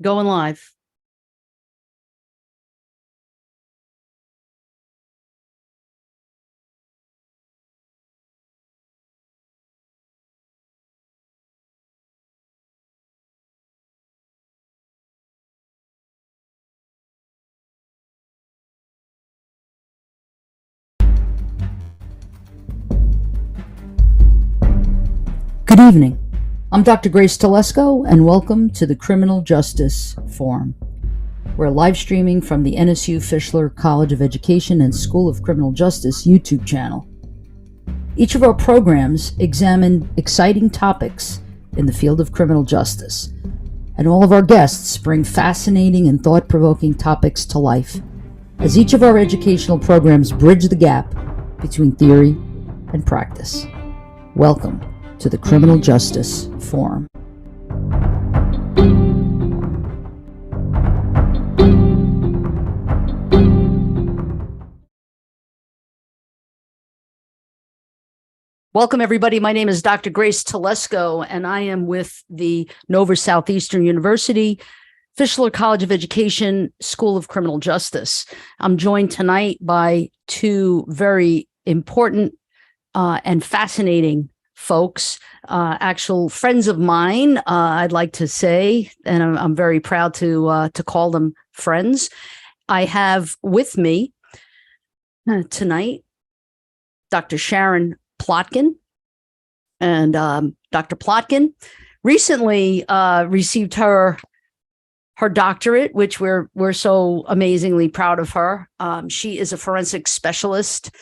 Going live. Good evening. I'm Dr. Grace Telesco, and welcome to the Criminal Justice Forum. We're live streaming from the NSU Fischler College of Education and School of Criminal Justice YouTube channel. Each of our programs examine exciting topics in the field of criminal justice, and all of our guests bring fascinating and thought-provoking topics to life, as each of our educational programs bridge the gap between theory and practice. Welcome to the Criminal Justice Forum. Welcome, everybody. My name is Dr. Grace Telesco, and I am with the Nova Southeastern University Fischler College of Education School of Criminal Justice. I'm joined tonight by two very important and fascinating folks, actual friends of mine, I'd like to say, and I'm very proud to call them friends. I have with me tonight Dr. Sharon Plotkin, and Dr. Plotkin recently received her doctorate, which we're so amazingly proud of her. She is a forensic specialist.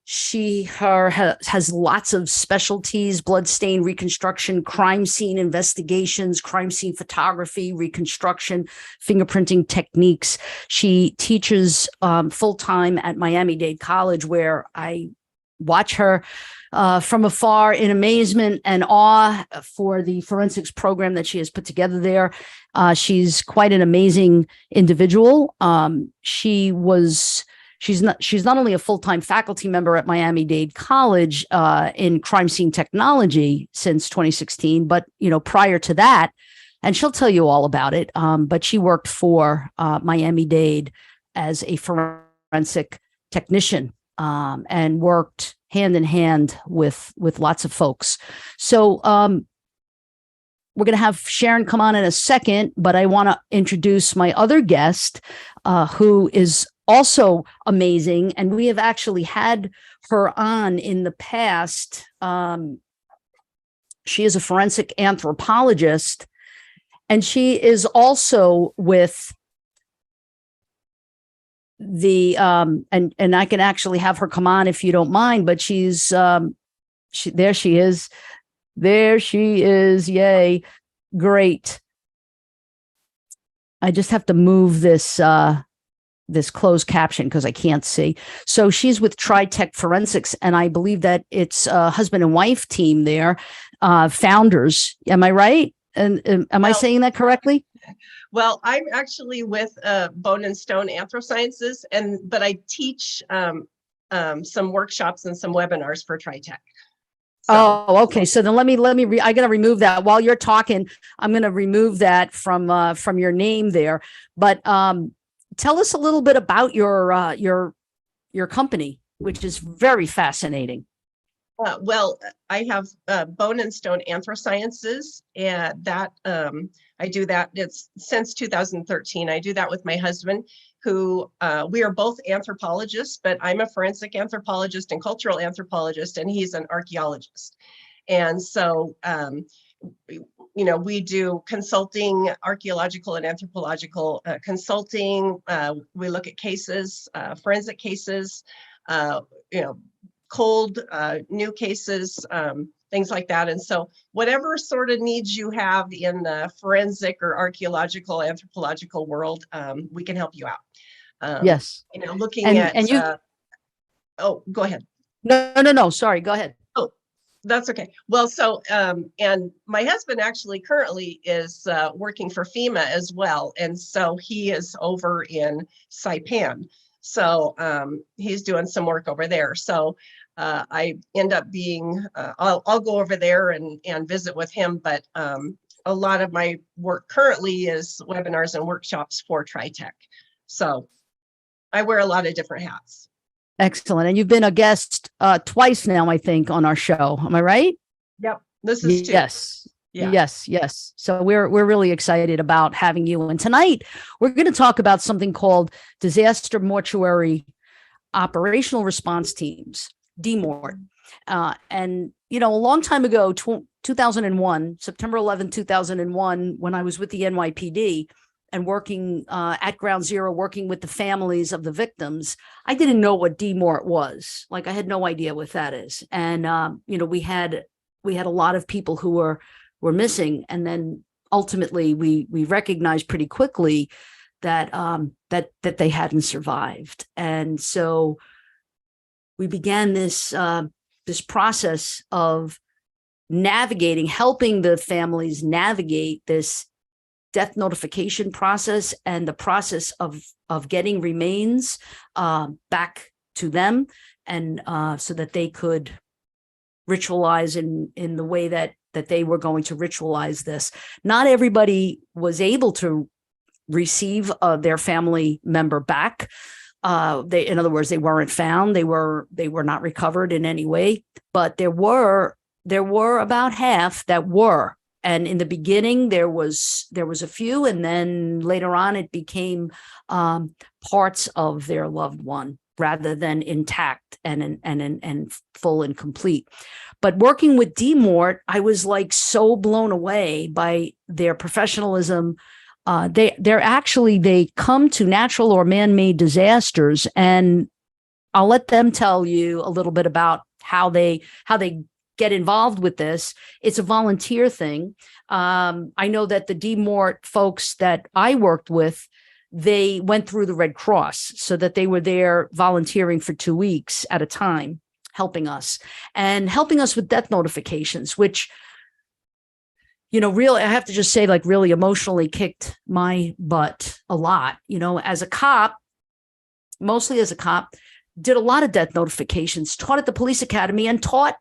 She has lots of specialties: blood stain reconstruction, crime scene investigations, crime scene photography, reconstruction, fingerprinting techniques. She teaches full-time at Miami-Dade College, where I watch her from afar in amazement and awe for the forensics program that she has put together there. She's quite an amazing individual. She's not only a full-time faculty member at Miami-Dade College in crime scene technology since 2016, but prior to that, and she'll tell you all about it, but she worked for Miami-Dade as a forensic technician and worked hand in hand with lots of folks. So we're going to have Sharon come on in a second, but I want to introduce my other guest, who is also amazing, and we have actually had her on in the past. She is a forensic anthropologist, and she is also with the and I can actually have her come on if you don't mind, but she's there she is. Yay. Great. I just have to move this this closed caption because I can't see. So she's with TriTech Forensics, and I believe that it's a husband and wife team there, founders. Am I right? And am I saying that correctly? Well, I'm actually with Bone and Stone Anthro-Sciences, but I teach some workshops and some webinars for TriTech. So. Oh, okay. So then let me I got to remove that while you're talking. I'm going to remove that from your name there. But tell us a little bit about your company, which is very fascinating. Well, I have Bone and Stone Anthro-Sciences, and that I do that. It's since 2013. I do that with my husband, who we are both anthropologists, but I'm a forensic anthropologist and cultural anthropologist, and he's an archaeologist. And so, we do consulting, archaeological and anthropological consulting. We look at cases, forensic cases, cold, new cases, things like that. And so whatever sort of needs you have in the forensic or archaeological, anthropological world, we can help you out. Yes. Looking at, oh, go ahead. No. Sorry, go ahead. Oh, that's okay. Well, so, and my husband actually currently is working for FEMA as well. And so he is over in Saipan. So he's doing some work over there. So I end up being, I'll go over there and visit with him, but a lot of my work currently is webinars and workshops for TriTech. So I wear a lot of different hats. Excellent. And you've been a guest twice now, I think, on our show. Am I right? Yep. This is two. Yes. Yeah. Yes. So we're really excited about having you. And tonight we're going to talk about something called disaster mortuary operational response teams, DMORT. And, you know, a long time ago, 2001, September 11, 2001, when I was with the NYPD and working at Ground Zero, working with the families of the victims, I didn't know what DMORT was. Like, I had no idea what that is. And, you know, we had a lot of people who were missing. And then ultimately we recognized pretty quickly that that they hadn't survived. And so we began this process of helping the families navigate this death notification process and the process of getting remains back to them, and so that they could ritualize in the way that they were going to ritualize this. Not everybody was able to receive their family member back. In other words, they weren't found. They were not recovered in any way. But there were about half that were. And in the beginning, there was a few, and then later on, it became parts of their loved one rather than intact and full and complete. But working with DMORT, I was like so blown away by their professionalism. They come to natural or man-made disasters, and I'll let them tell you a little bit about how they get involved with this. It's a volunteer thing. I know that the DMORT folks that I worked with, they went through the Red Cross, so that they were there volunteering for 2 weeks at a time, helping us with death notifications, which, you know, really, I have to just say, like, really emotionally kicked my butt a lot. You know, as a cop, mostly as a cop, did a lot of death notifications, taught at the police academy, and taught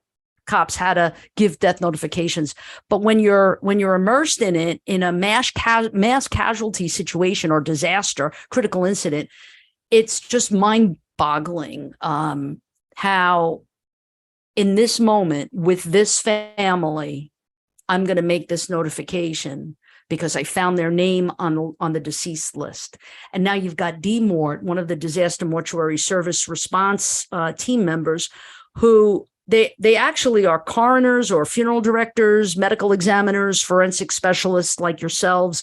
cops how to give death notifications. But when you're immersed in it, in a mass casualty situation or disaster, critical incident, it's just mind-boggling how in this moment with this family, I'm going to make this notification because I found their name on the deceased list. And now you've got DMORT, one of the disaster mortuary service response team members, who they actually are coroners or funeral directors, medical examiners, forensic specialists like yourselves,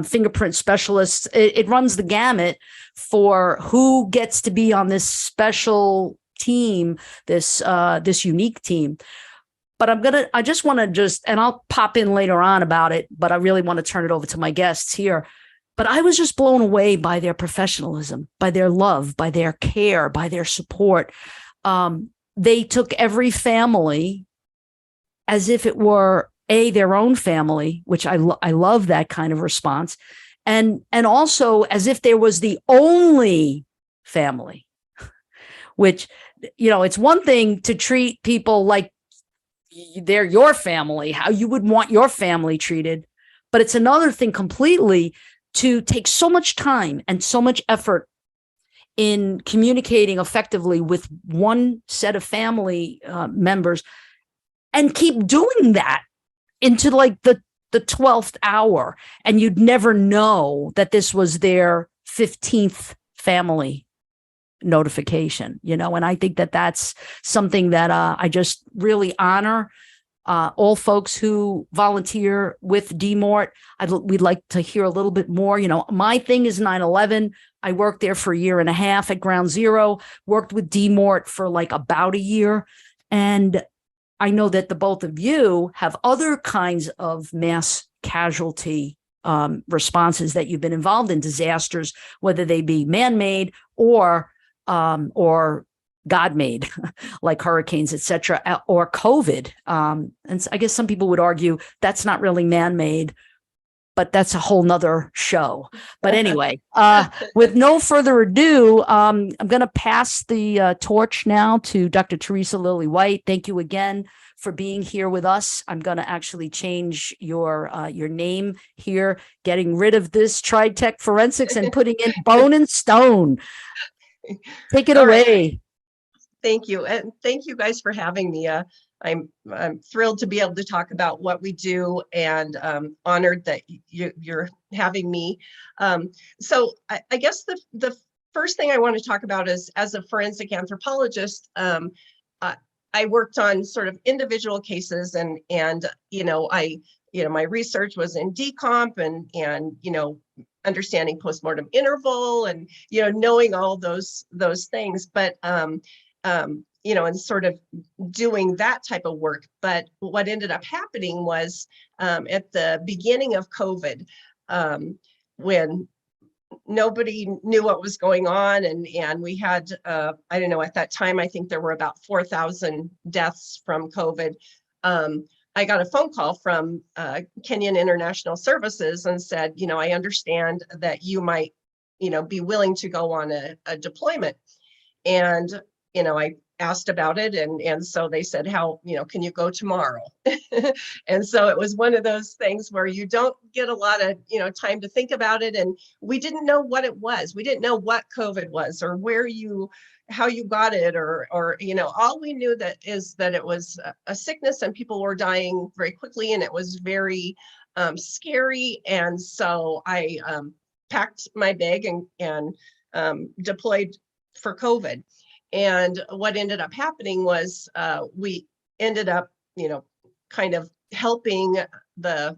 fingerprint specialists. It runs the gamut for who gets to be on this special team, this unique team. But I just want to and I'll pop in later on about it, but I really want to turn it over to my guests here. But I was just blown away by their professionalism, by their love, by their care, by their support. They took every family as if it were their own family, which I love that kind of response. And also as if there was the only family, which, you know, it's one thing to treat people like they're your family, how you would want your family treated. But it's another thing completely to take so much time and so much effort in communicating effectively with one set of family members and keep doing that into like the 12th hour. And you'd never know that this was their 15th family notification, you know. And I think that that's something that I just really honor all folks who volunteer with DMORT. We'd like to hear a little bit more. You know, my thing is 9/11. I worked there for a year and a half at Ground Zero, worked with DMORT for like about a year. And I know that the both of you have other kinds of mass casualty responses that you've been involved in, disasters, whether they be man-made or God-made, like hurricanes, et cetera, or COVID. And I guess some people would argue that's not really man-made. but that's a whole nother show. But anyway, with no further ado, I'm going to pass the torch now to Dr. Teresa Lily White. Thank you again for being here with us. I'm going to actually change your name here, getting rid of this TriTech Forensics and putting in Bone and Stone. Take it away. Right. Thank you. And thank you guys for having me. I'm thrilled to be able to talk about what we do, and honored that you're having me. So I guess the first thing I want to talk about is, as a forensic anthropologist, I worked on sort of individual cases, and my research was in decomp and understanding postmortem interval and knowing all those things, but and sort of doing that type of work. But what ended up happening was, at the beginning of COVID, when nobody knew what was going on, and we had I don't know, at that time I think there were about 4,000 deaths from COVID. I got a phone call from Kenyan International Services and said, I understand that you might be willing to go on a deployment. And I asked about it, and so they said, how can you go tomorrow? And so it was one of those things where you don't get a lot of time to think about it, and we didn't know what it was. We didn't know what COVID was, or how you got it, or all we knew is that it was a sickness and people were dying very quickly, and it was very scary. And so I packed my bag and deployed for COVID. And what ended up happening was we ended up, kind of helping the,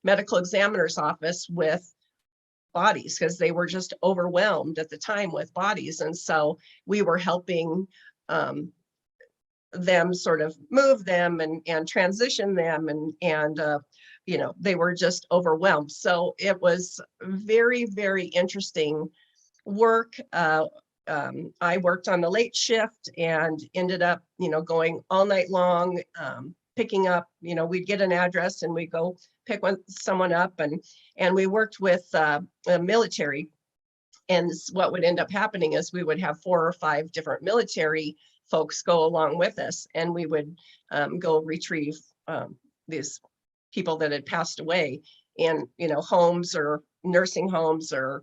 medical examiner's office with bodies, because they were just overwhelmed at the time with bodies. And so we were helping them sort of move them and transition them, and they were just overwhelmed. So it was very, very interesting work. I worked on the late shift and ended up, going all night long, picking up, we'd get an address and we'd go pick someone up, and we worked with the military. And what would end up happening is we would have 4 or 5 different military folks go along with us, and we would go retrieve these people that had passed away in homes or nursing homes or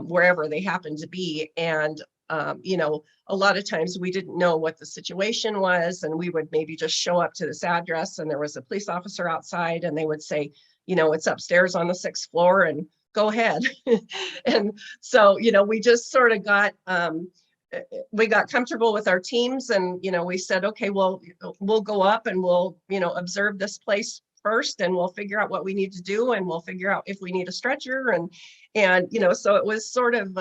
wherever they happened to be. And a lot of times we didn't know what the situation was, and we would maybe just show up to this address and there was a police officer outside, and they would say, it's upstairs on the 6th floor, and go ahead. And so we just sort of got comfortable with our teams, and we said, okay, well, we'll go up and we'll observe this place first, and we'll figure out what we need to do, and we'll figure out if we need a stretcher, and so it was sort of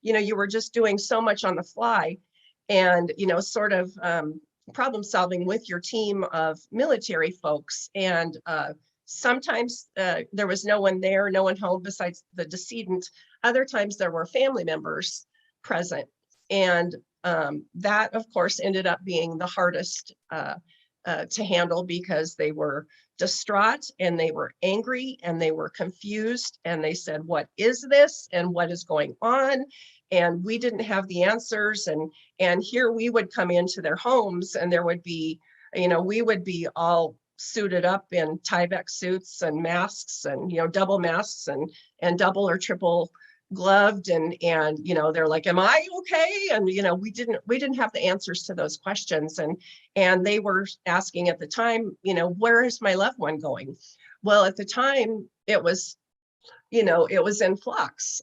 you were just doing so much on the fly, and sort of problem solving with your team of military folks. And sometimes there was no one there, no one home besides the decedent. Other times there were family members present, and that of course ended up being the hardest to handle, because they were distraught and they were angry and they were confused, and they said, what is this and what is going on? And we didn't have the answers. And here we would come into their homes, and there would be, we would be all suited up in Tyvek suits and masks, and double masks and double or triple gloved, and they're like, am I okay? And we didn't have the answers to those questions, and they were asking at the time, where is my loved one going? Well, at the time it was in flux.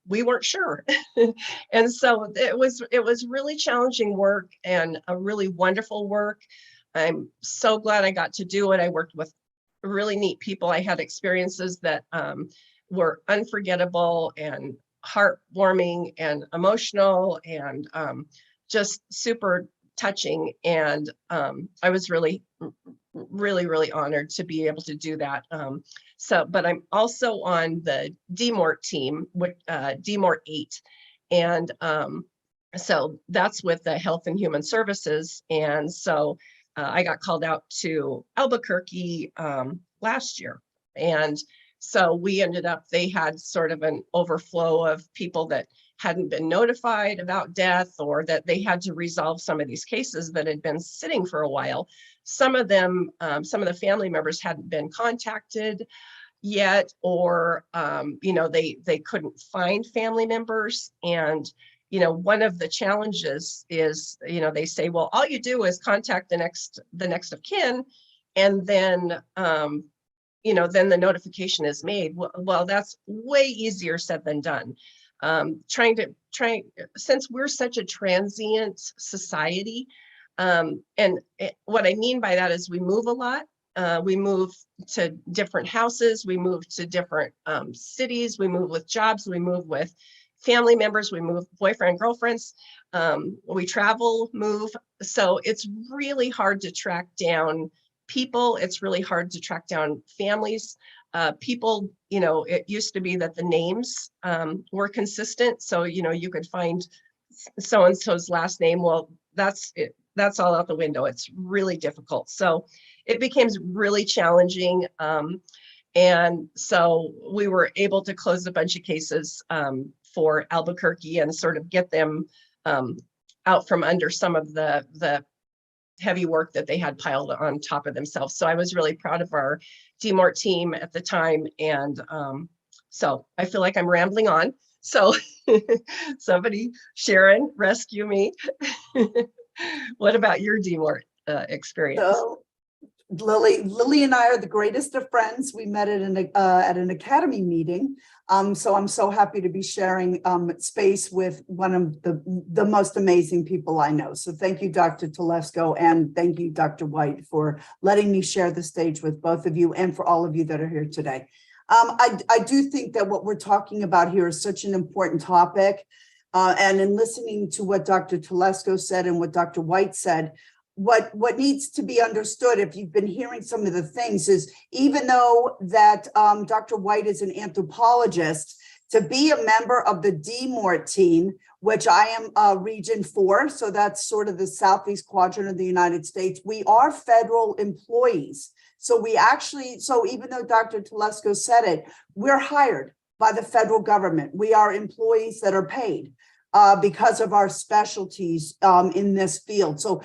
We weren't sure. And so it was really challenging work, and a really wonderful work. I'm so glad I got to do it. I worked with really neat people. I had experiences that were unforgettable and heartwarming and emotional, and just super touching. And I was really, really honored to be able to do that. But I'm also on the DMORT team with DMORT 8. And so that's with the Health and Human Services. And so I got called out to Albuquerque last year. And so we ended up, they had sort of an overflow of people that hadn't been notified about death, or that they had to resolve some of these cases that had been sitting for a while. Some of them, some of the family members hadn't been contacted yet, or they couldn't find family members. And one of the challenges is, they say, well, all you do is contact the next of kin, and then then the notification is made. Well, that's way easier said than done. Since we're such a transient society, what I mean by that is we move a lot. We move to different houses, we move to different cities, we move with jobs, we move with family members, we move boyfriend, girlfriends, we travel, move. So it's really hard to track down people. It's really hard to track down families. People, it used to be that the names were consistent. So, you could find so-and-so's last name. Well, that's it. That's all out the window. It's really difficult. So it became really challenging. And so we were able to close a bunch of cases for Albuquerque and sort of get them out from under some of the heavy work that they had piled on top of themselves. So I was really proud of our DMORT team at the time. And so I feel like I'm rambling on. So somebody, Sharon, rescue me. What about your DMORT experience? So Lily and I are the greatest of friends. We met at an academy meeting. So I'm so happy to be sharing space with one of the most amazing people I know. So thank you, Dr. Telesco, and thank you, Dr. White, for letting me share the stage with both of you and for all of you that are here today. I do think that what we're talking about here is such an important topic. And in listening to what Dr. Telesco said and what Dr. White said, what needs to be understood, if you've been hearing some of the things, is even though that Dr. White is an anthropologist, to be a member of the DMORT team, which I am Region 4, so that's sort of the southeast quadrant of the United States, we are federal employees. So even though Dr. Telesco said it, we're hired by the federal government. We are employees that are paid because of our specialties in this field. So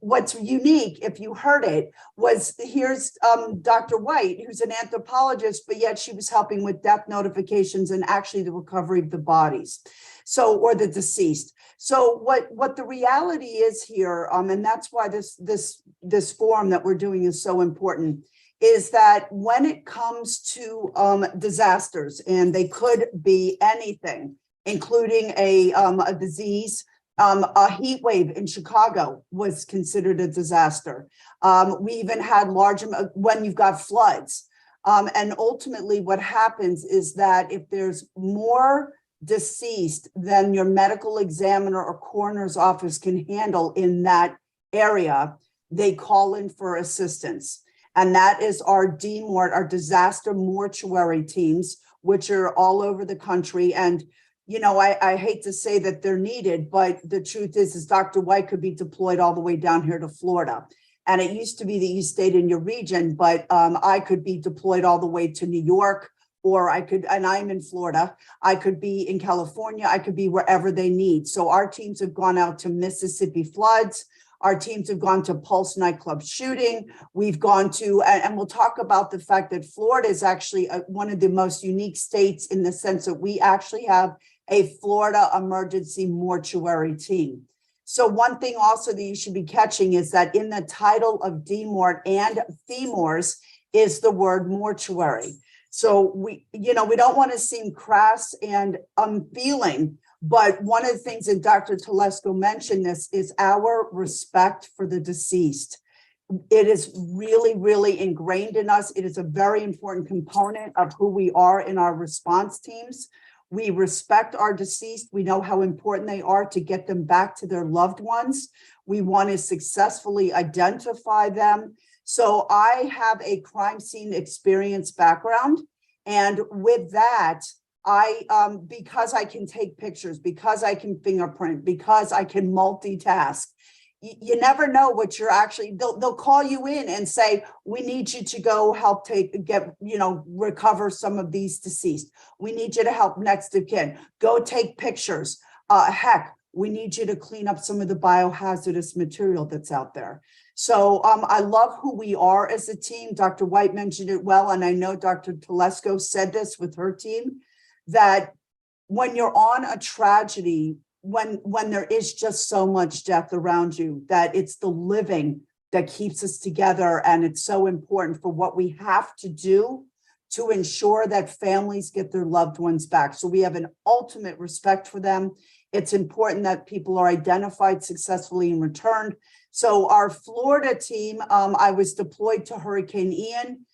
what's unique, if you heard it, was here's Dr. White, who's an anthropologist, but yet she was helping with death notifications and actually the recovery of the bodies, or the deceased. So what the reality is here, and that's why this forum that we're doing is so important, is that when it comes to disasters, and they could be anything, including a disease, a heat wave in Chicago was considered a disaster. We even had when you've got floods. And ultimately what happens is that if there's more deceased than your medical examiner or coroner's office can handle in that area, they call in for assistance. And that is our DMORT, our disaster mortuary teams, which are all over the country. And I hate to say that they're needed, but the truth is Dr. White could be deployed all the way down here to Florida. And it used to be that you stayed in your region, but I could be deployed all the way to New York, and I'm in Florida. I could be in California. I could be wherever they need. So our teams have gone out to Mississippi floods. Our teams have gone to Pulse nightclub shooting. We've gone to, and we'll talk about the fact that Florida is actually one of the most unique states in the sense that we actually have a Florida emergency mortuary team. So one thing also that you should be catching is that in the title of DMORT and FEMORS is the word mortuary. So we don't want to seem crass and unfeeling, but one of the things, and Dr. Telesco mentioned this, is our respect for the deceased. It is really, really ingrained in us. It is a very important component of who we are in our response teams. We respect our deceased. We know how important they are to get them back to their loved ones. We want to successfully identify them. So I have a crime scene experience background. And with that, because I can take pictures, because I can fingerprint, because I can multitask, you never know what you're actually, they'll call you in and say, we need you to go help recover some of these deceased. We need you to help next of kin, go take pictures. Heck, we need you to clean up some of the biohazardous material that's out there. So I love who we are as a team. Dr. White mentioned it well, and I know Dr. Telesco said this with her team, that when you're on a tragedy, when there is just so much death around you, that it's the living that keeps us together. And it's so important for what we have to do to ensure that families get their loved ones back. So we have an ultimate respect for them. It's important that people are identified successfully and returned. So our Florida team, I was deployed to Hurricane Ian,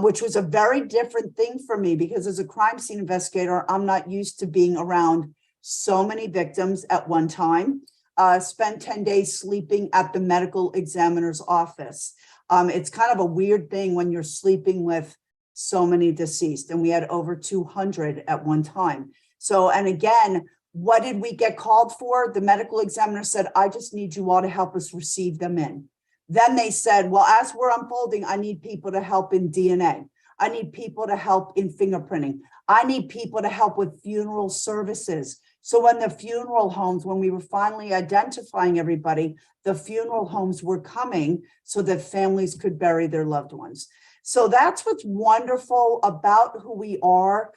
which was a very different thing for me because as a crime scene investigator, I'm not used to being around so many victims at one time. Spent 10 days sleeping at the medical examiner's office. It's kind of a weird thing when you're sleeping with so many deceased, and we had over 200 at one time. So, and again, what did we get called for? The medical examiner said, I just need you all to help us receive them in. Then they said, well, as we're unfolding, I need people to help in DNA. I need people to help in fingerprinting. I need people to help with funeral services. So when the funeral homes, when we were finally identifying everybody, the funeral homes were coming so that families could bury their loved ones. So that's what's wonderful about who we are.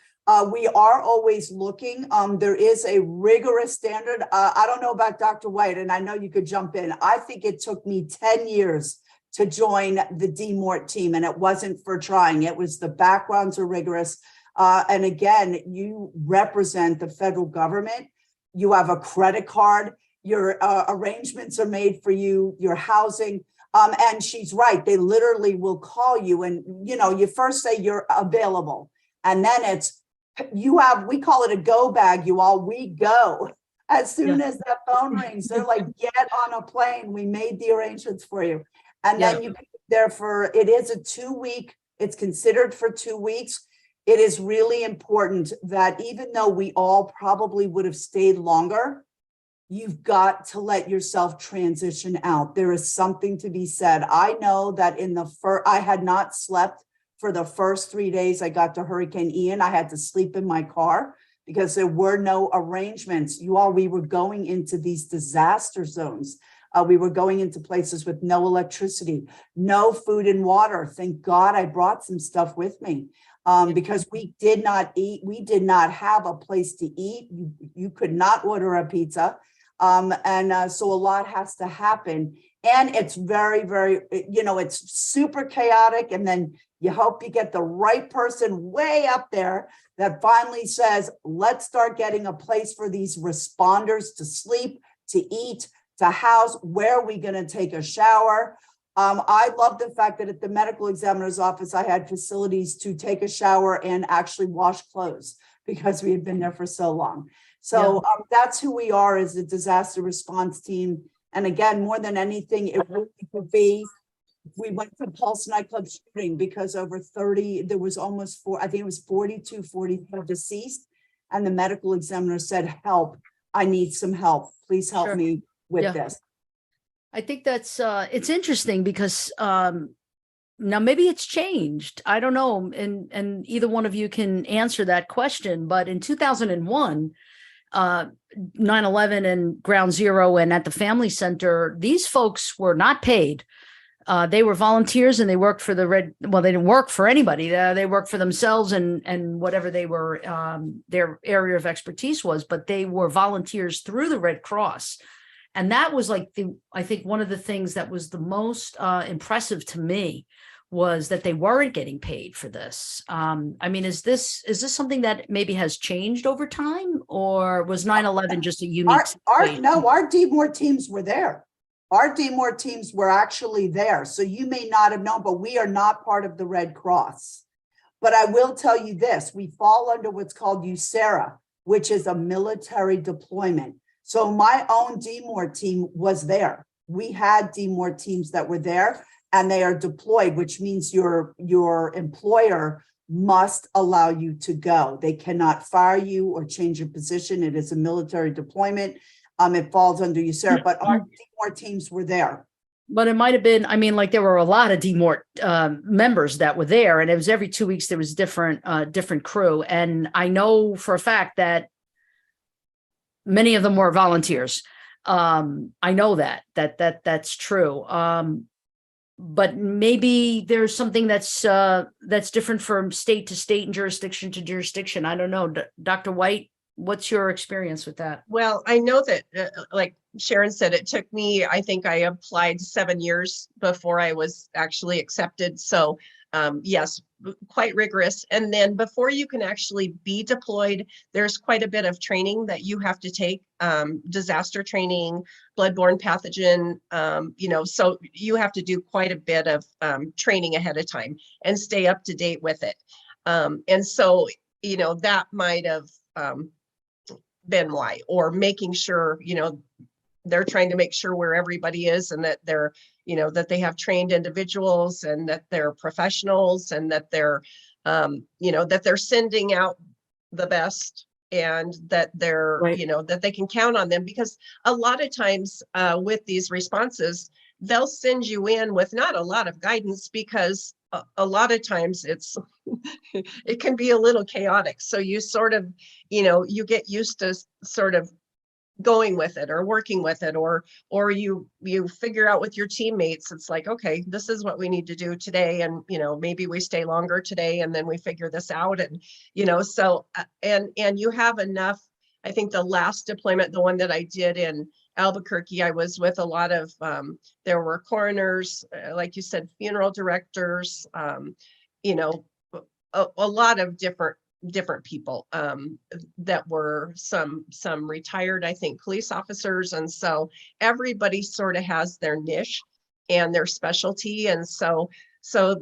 We are always looking. There is a rigorous standard. I don't know about Dr. White, and I know you could jump in. I think it took me 10 years to join the DMORT team, and it wasn't for trying. It was the backgrounds are rigorous. And again, you represent the federal government. You have a credit card. Your arrangements are made for you, your housing. And she's right. They literally will call you and, you first say you're available. And then it's, we call it a go bag, you all, we go. As soon as that phone rings, they're like, get on a plane. We made the arrangements for you. And then you can be there it is a 2-week, it's considered for 2 weeks. It is really important that even though we all probably would have stayed longer, you've got to let yourself transition out. There is something to be said. I know that I had not slept for the first 3 days I got to Hurricane Ian. I had to sleep in my car because there were no arrangements. We were going into these disaster zones. We were going into places with no electricity, no food and water. Thank God I brought some stuff with me. Because we did not eat, we did not have a place to eat. You could not order a pizza. So a lot has to happen. And it's very, very, it's super chaotic. And then you hope you get the right person way up there that finally says, let's start getting a place for these responders to sleep, to eat, to house. Where are we going to take a shower? I love the fact that at the medical examiner's office, I had facilities to take a shower and actually wash clothes because we had been there for so long. So that's who we are as a disaster response team. And again, more than anything, it really could be, we went to Pulse nightclub shooting because there was almost 42, 44 deceased. And the medical examiner said, help, I need some help. Please help me with this. I think that's it's interesting because now maybe it's changed. I don't know. And either one of you can answer that question. But in 2001, 9/11 and Ground Zero and at the Family Center, these folks were not paid. They were volunteers and they worked for they didn't work for anybody. They worked for themselves and whatever they were, their area of expertise was, but they were volunteers through the Red Cross. And that was like I think one of the things that was the most impressive to me was that they weren't getting paid for this. I mean, is this something that maybe has changed over time, or was 9/11 just a unique situation? Our DMOR teams were there. Our DMOR teams were actually there. So you may not have known, but we are not part of the Red Cross. But I will tell you this, we fall under what's called USERA, which is a military deployment. So my own DMOR team was there. We had DMOR teams that were there and they are deployed, which means your employer must allow you to go. They cannot fire you or change your position. It is a military deployment. it falls under USERA, but our DMOR teams were there. But it might have been, I mean, like there were a lot of DMORT members that were there, and it was every 2 weeks there was different crew. And I know for a fact that many of them were volunteers. I know that's true. But maybe there's something that's different from state to state and jurisdiction to jurisdiction. I don't know. Dr. White, what's your experience with that? Well, I know that, like Sharon said, it took me, I think I applied 7 years before I was actually accepted. So yes, quite rigorous. And then before you can actually be deployed, there's quite a bit of training that you have to take, disaster training, bloodborne pathogen, so you have to do quite a bit of training ahead of time and stay up to date with it. And so, that might have been why, or making sure, they're trying to make sure where everybody is and that they're, that they have trained individuals and that they're professionals and that they're, that they're sending out the best and that they're, Right. That they can count on them, because a lot of times with these responses, they'll send you in with not a lot of guidance, because a lot of times it can be a little chaotic. So you sort of, you get used to sort of going with it or working with it, or you figure out with your teammates, it's like, okay, this is what we need to do today. And, maybe we stay longer today and then we figure this out. And, so, and you have enough. I think the last deployment, the one that I did in Albuquerque, I was with a lot of, there were coroners, like you said, funeral directors, a lot of different people that were some retired, I think, police officers. And so everybody sort of has their niche and their specialty. And so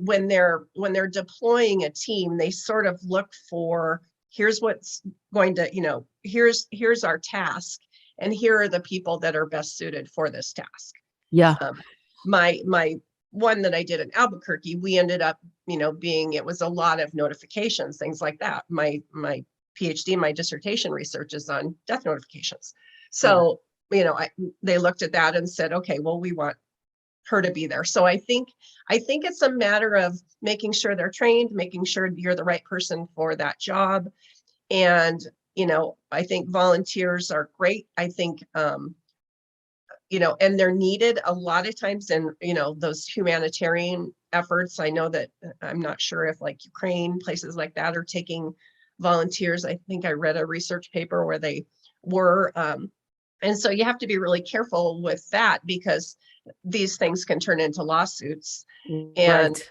when they're deploying a team, they sort of look for, here's what's going to, here's our task, and here are the people that are best suited for this task. Yeah. My one that I did in Albuquerque, we ended up, it was a lot of notifications, things like that. My PhD, my dissertation research is on death notifications. So, they looked at that and said, okay, well, we want her to be there. So I think it's a matter of making sure they're trained, making sure you're the right person for that job. And, I think volunteers are great. I think, and they're needed a lot of times in, those humanitarian efforts. I know that, I'm not sure if like Ukraine, places like that are taking volunteers. I think I read a research paper where they were, and so you have to be really careful with that, because these things can turn into lawsuits. And,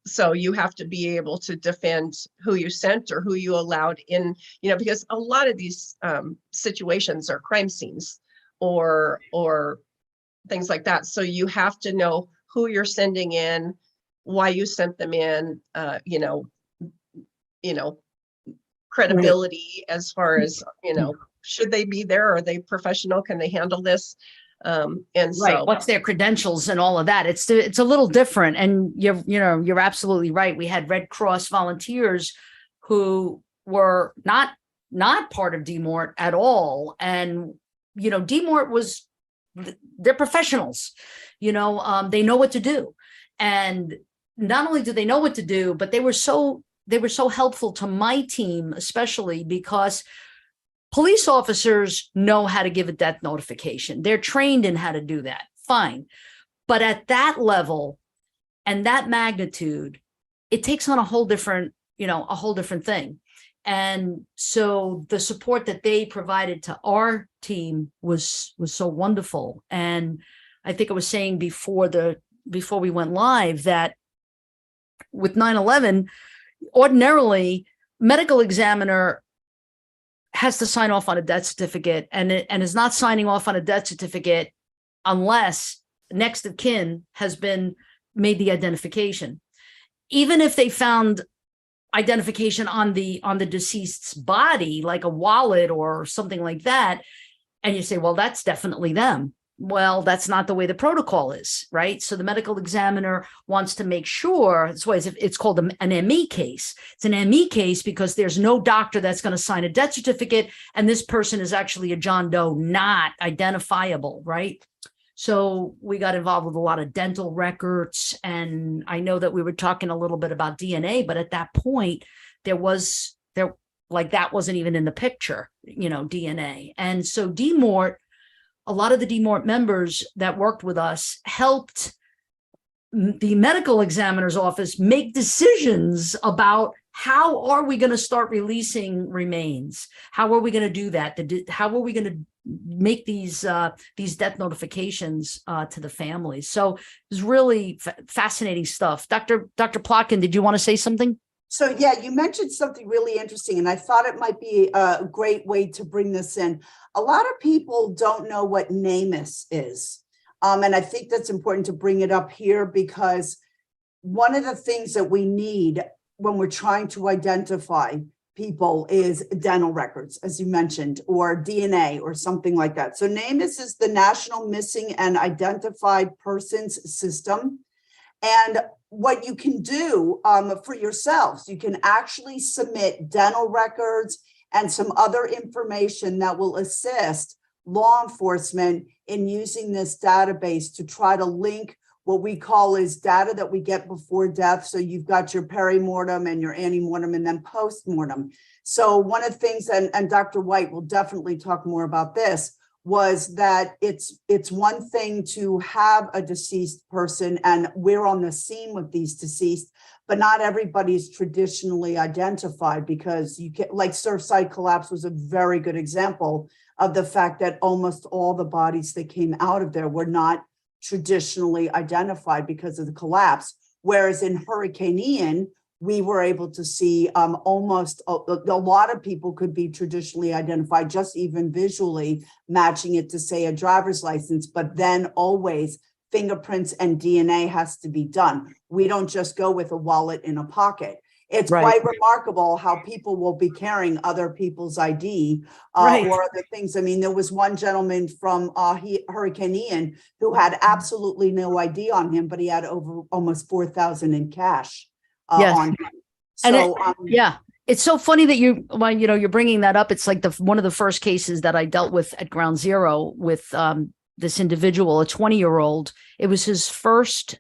so you have to be able to defend who you sent or who you allowed in, because a lot of these situations are crime scenes or things like that. So you have to know who you're sending in, why you sent them in, credibility as far as, should they be there? Are they professional? Can they handle this? And right. So What's their credentials and all of that? It's a little different. And you're absolutely right. We had Red Cross volunteers who were not part of DMORT at all. And, DMORT was, they're professionals, they know what to do. And not only do they know what to do, but they were so helpful to my team, especially because police officers know how to give a death notification. They're trained in how to do that. Fine. But at that level and that magnitude, it takes on a whole different thing. And so the support that they provided to our team was so wonderful. And I think I was saying before we went live that with 9/11, ordinarily medical examiner has to sign off on a death certificate and is not signing off on a death certificate unless next of kin has been made the identification. Even if they found identification on the deceased's body, like a wallet or something like that, and you say, well, that's definitely them. Well, that's not the way the protocol is, right? So the medical examiner wants to make sure, that's why it's called an ME case. It's an ME case because there's no doctor that's going to sign a death certificate, and this person is actually a John Doe, not identifiable, right? So we got involved with a lot of dental records, and I know that we were talking a little bit about DNA, but at that point, that wasn't even in the picture, DNA. And so DMORT, a lot of the DMORT members that worked with us helped the medical examiner's office make decisions about how are we going to start releasing remains? How are we going to do that? How are we going to make these death notifications to the families? So it was really fascinating stuff. Dr. Plotkin, did you want to say something? So yeah, you mentioned something really interesting, and I thought it might be a great way to bring this in. A lot of people don't know what NamUs is. And I think that's important to bring it up here, because one of the things that we need when we're trying to identify people is dental records, as you mentioned, or DNA or something like that. So NamUs is the National Missing and Identified Persons System. And what you can do for yourselves, you can actually submit dental records and some other information that will assist law enforcement in using this database to try to link what we call is data that we get before death. So you've got your perimortem and your antemortem and then postmortem. So one of the things, and Dr. White will definitely talk more about this, was that it's one thing to have a deceased person, and we're on the scene with these deceased, but not everybody's traditionally identified, because you get, like Surfside Collapse was a very good example of the fact that almost all the bodies that came out of there were not traditionally identified because of the collapse. Whereas in Hurricane Ian, we were able to see almost a lot of people could be traditionally identified, just even visually matching it to, say, a driver's license, but then always fingerprints and DNA has to be done. We don't just go with a wallet in a pocket. It's Right. quite remarkable how people will be carrying other people's ID Right. or other things. I mean, there was one gentleman from Hurricane Ian who had absolutely no ID on him, but he had over almost 4,000 in cash. Yes. On him. And So yeah, it's so funny that you're bringing that up. It's like one of the first cases that I dealt with at Ground Zero with this individual, a 20-year-old. It was his first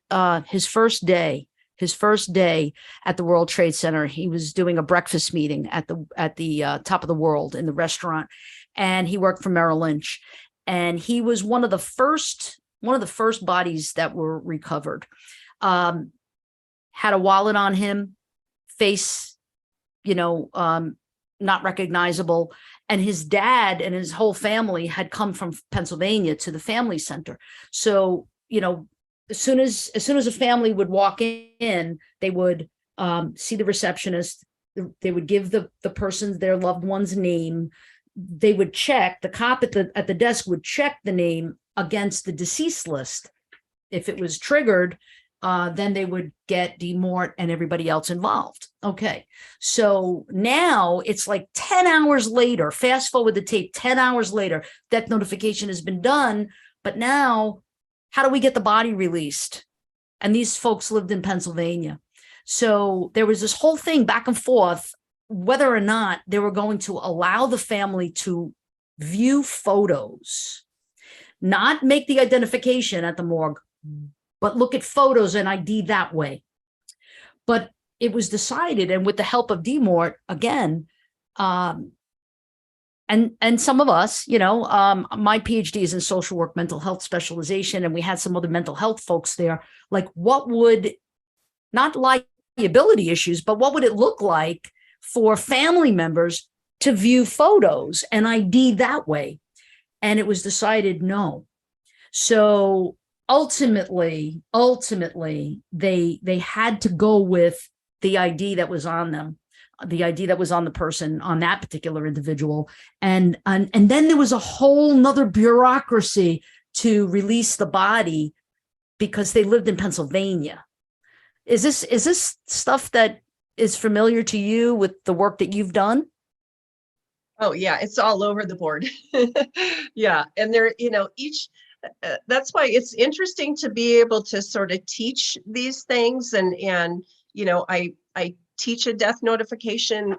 day at the World Trade Center. He was doing a breakfast meeting at the Top of the World in the restaurant, and he worked for Merrill Lynch, and he was one of the first bodies that were recovered. Had a wallet on him, face, not recognizable. And his dad and his whole family had come from Pennsylvania to the family center. So, as soon as a family would walk in, they would see the receptionist. They would give the person's, their loved one's name. They would check, the cop at the desk would check the name against the deceased list. If it was triggered, then they would get DMORT and everybody else involved. Okay. So now it's like 10 hours later, fast forward the tape, 10 hours later, death notification has been done. But now, how do we get the body released? And these folks lived in Pennsylvania. So there was this whole thing back and forth, whether or not they were going to allow the family to view photos, not make the identification at the morgue, but look at photos and ID that way. But it was decided, and with the help of DMORT, again, and some of us, my PhD is in social work, mental health specialization, and we had some other mental health folks there. Like, what would, not liability issues, but what would it look like for family members to view photos and ID that way? And it was decided no. So ultimately, they had to go with the ID that was on them, the ID that was on the person, on that particular individual. And then there was a whole nother bureaucracy to release the body because they lived in Pennsylvania. Is this stuff that is familiar to you with the work that you've done? Oh yeah, it's all over the board. Yeah, and there, each that's why it's interesting to be able to sort of teach these things. And I teach a death notification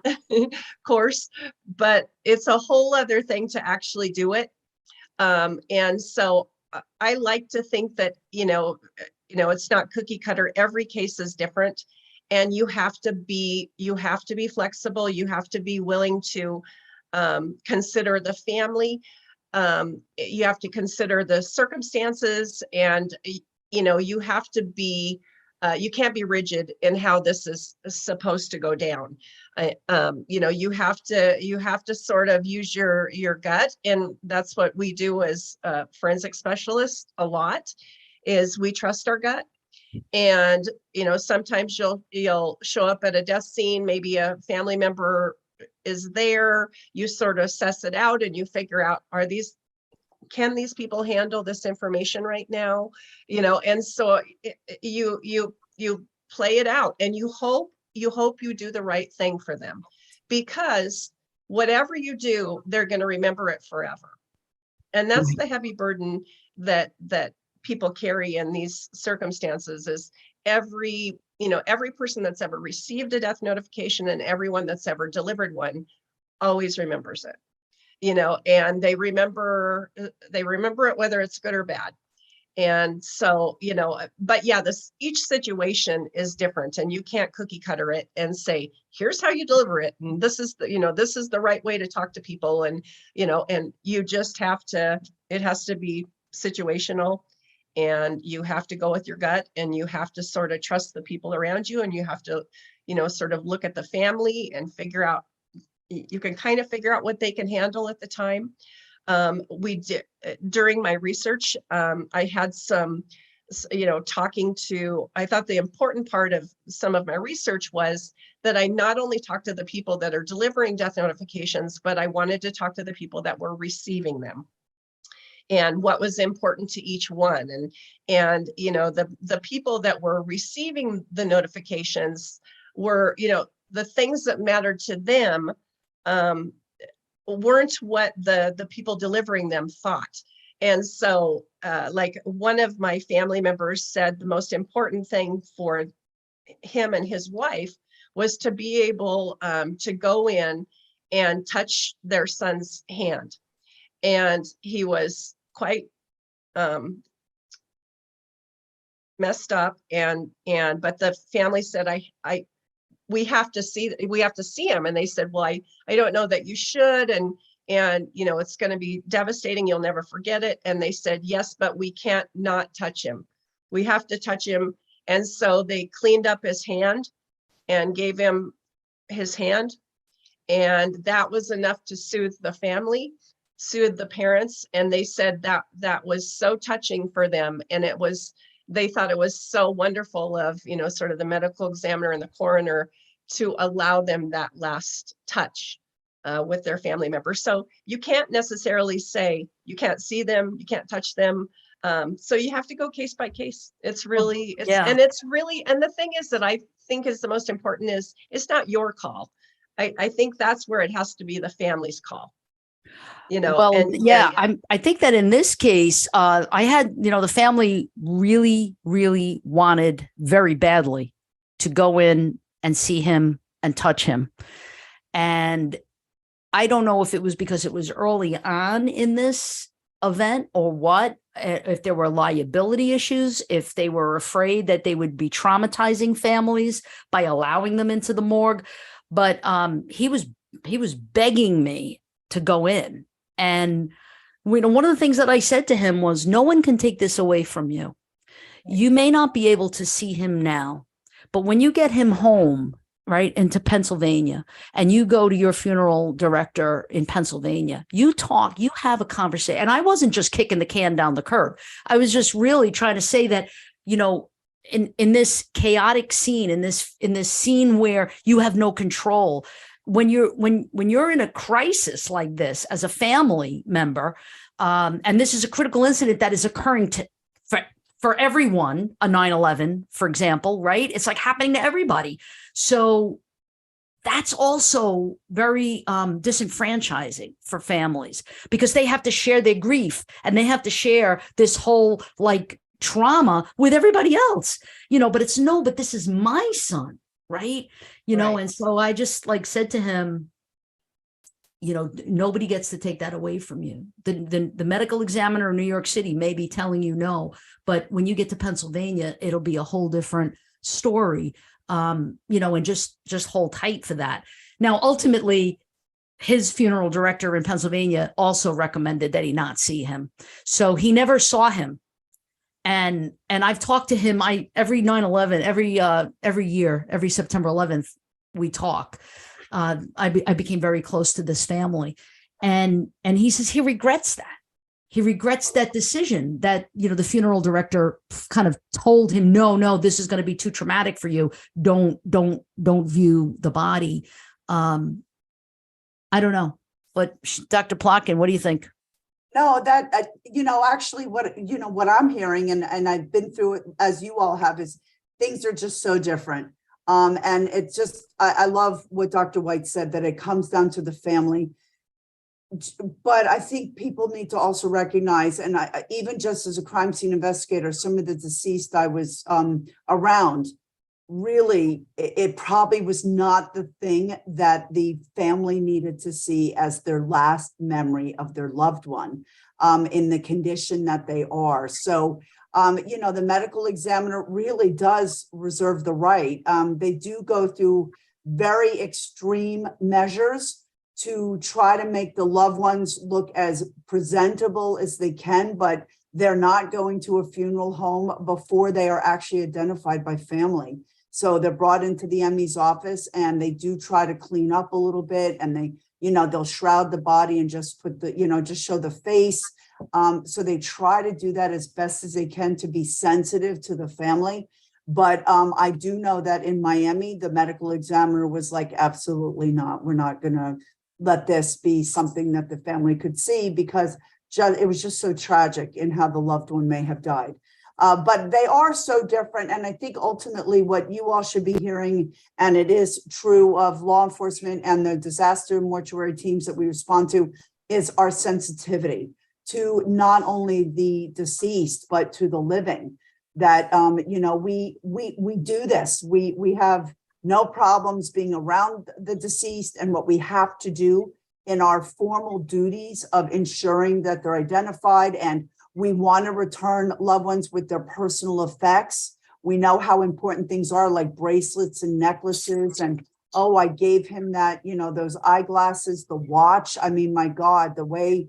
course, but it's a whole other thing to actually do it. And so I like to think that, it's not cookie cutter. Every case is different, and you have to be flexible. You have to be willing to consider the family. You have to consider the circumstances, and you have to be you can't be rigid in how this is supposed to go down. You have to sort of use your gut, and that's what we do as forensic specialists a lot, is we trust our gut. And sometimes you'll show up at a death scene, maybe a family member is there, you sort of suss it out and you figure out, can these people handle this information right now? And so you play it out, and you hope you do the right thing for them, because whatever you do, they're going to remember it forever. And that's the heavy burden that people carry in these circumstances, is every person that's ever received a death notification and everyone that's ever delivered one always remembers it. And they remember it whether it's good or bad. And so, but yeah, each situation is different, and you can't cookie cutter it and say, here's how you deliver it, and this is the right way to talk to people. And and you just have to, it has to be situational, and you have to go with your gut, and you have to sort of trust the people around you, and you have to sort of look at the family and figure out, you can kind of figure out what they can handle at the time. We did, during my research, I had some, I thought the important part of some of my research was that I not only talked to the people that are delivering death notifications, but I wanted to talk to the people that were receiving them, and what was important to each one. And the people that were receiving the notifications were, the things that mattered to them weren't what the people delivering them thought. And so like one of my family members said the most important thing for him and his wife was to be able to go in and touch their son's hand. And he was quite messed up, but the family said, we have to see him. And they said, well, I don't know that you should. And it's going to be devastating. You'll never forget it. And they said, yes, but we can't not touch him. We have to touch him. And so they cleaned up his hand and gave him his hand. And that was enough to soothe the family, soothe the parents. And they said that was so touching for them. And they thought it was so wonderful of, sort of the medical examiner and the coroner to allow them that last touch with their family members. So you can't necessarily say, you can't see them, you can't touch them. So you have to go case by case. And the thing is that I think is the most important is it's not your call. I think that's where it has to be the family's call. I think that in this case, I had, the family really, really wanted very badly to go in and see him and touch him. And I don't know if it was because it was early on in this event or what, if there were liability issues, if they were afraid that they would be traumatizing families by allowing them into the morgue. But he was begging me to go in. And one of the things that I said to him was, no one can take this away from you. You may not be able to see him now, but when you get him home, right, into Pennsylvania, and you go to your funeral director in Pennsylvania, you have a conversation. And I wasn't just kicking the can down the curb. I was just really trying to say that, in this chaotic scene, in this scene where you have no control, when you're in a crisis like this as a family member, and this is a critical incident that is occurring for everyone, a 9/11, for example, right? It's like happening to everybody. So that's also very disenfranchising for families, because they have to share their grief and they have to share this whole like trauma with everybody else, but it's no, but this is my son, right? Right. And so I just like said to him, nobody gets to take that away from you. The medical examiner in New York City may be telling you no, but when you get to Pennsylvania, it'll be a whole different story. And just hold tight for that. Now, ultimately, his funeral director in Pennsylvania also recommended that he not see him. So he never saw him. And I've talked to him, every 9/11, every year, every September 11th, we talk. I became very close to this family. And he says he regrets that. He regrets that decision that, the funeral director kind of told him, no, this is going to be too traumatic for you. Don't view the body. I don't know, but Dr. Plotkin, what do you think? No, that, actually what I'm hearing, and I've been through it as you all have, is things are just so different. And it's just, I love what Dr. White said, that it comes down to the family. But I think people need to also recognize, and even just as a crime scene investigator, some of the deceased I was around, really, it probably was not the thing that the family needed to see as their last memory of their loved one in the condition that they are. So, the medical examiner really does reserve the right. They do go through very extreme measures to try to make the loved ones look as presentable as they can, but they're not going to a funeral home before they are actually identified by family. So they're brought into the ME's office and they do try to clean up a little bit, and they'll shroud the body and just put just show the face. So they try to do that as best as they can to be sensitive to the family. But I do know that in Miami, the medical examiner was like, absolutely not. We're not going to let this be something that the family could see, because it was just so tragic in how the loved one may have died. But they are so different. And I think ultimately what you all should be hearing, and it is true of law enforcement and the disaster mortuary teams that we respond to, is our sensitivity to not only the deceased, but to the living. That, we do this. We have no problems being around the deceased, and what we have to do in our formal duties of ensuring that they're identified, and we want to return loved ones with their personal effects. We know how important things are, like bracelets and necklaces, and oh, I gave him that, those eyeglasses, the watch. I mean, my God, the way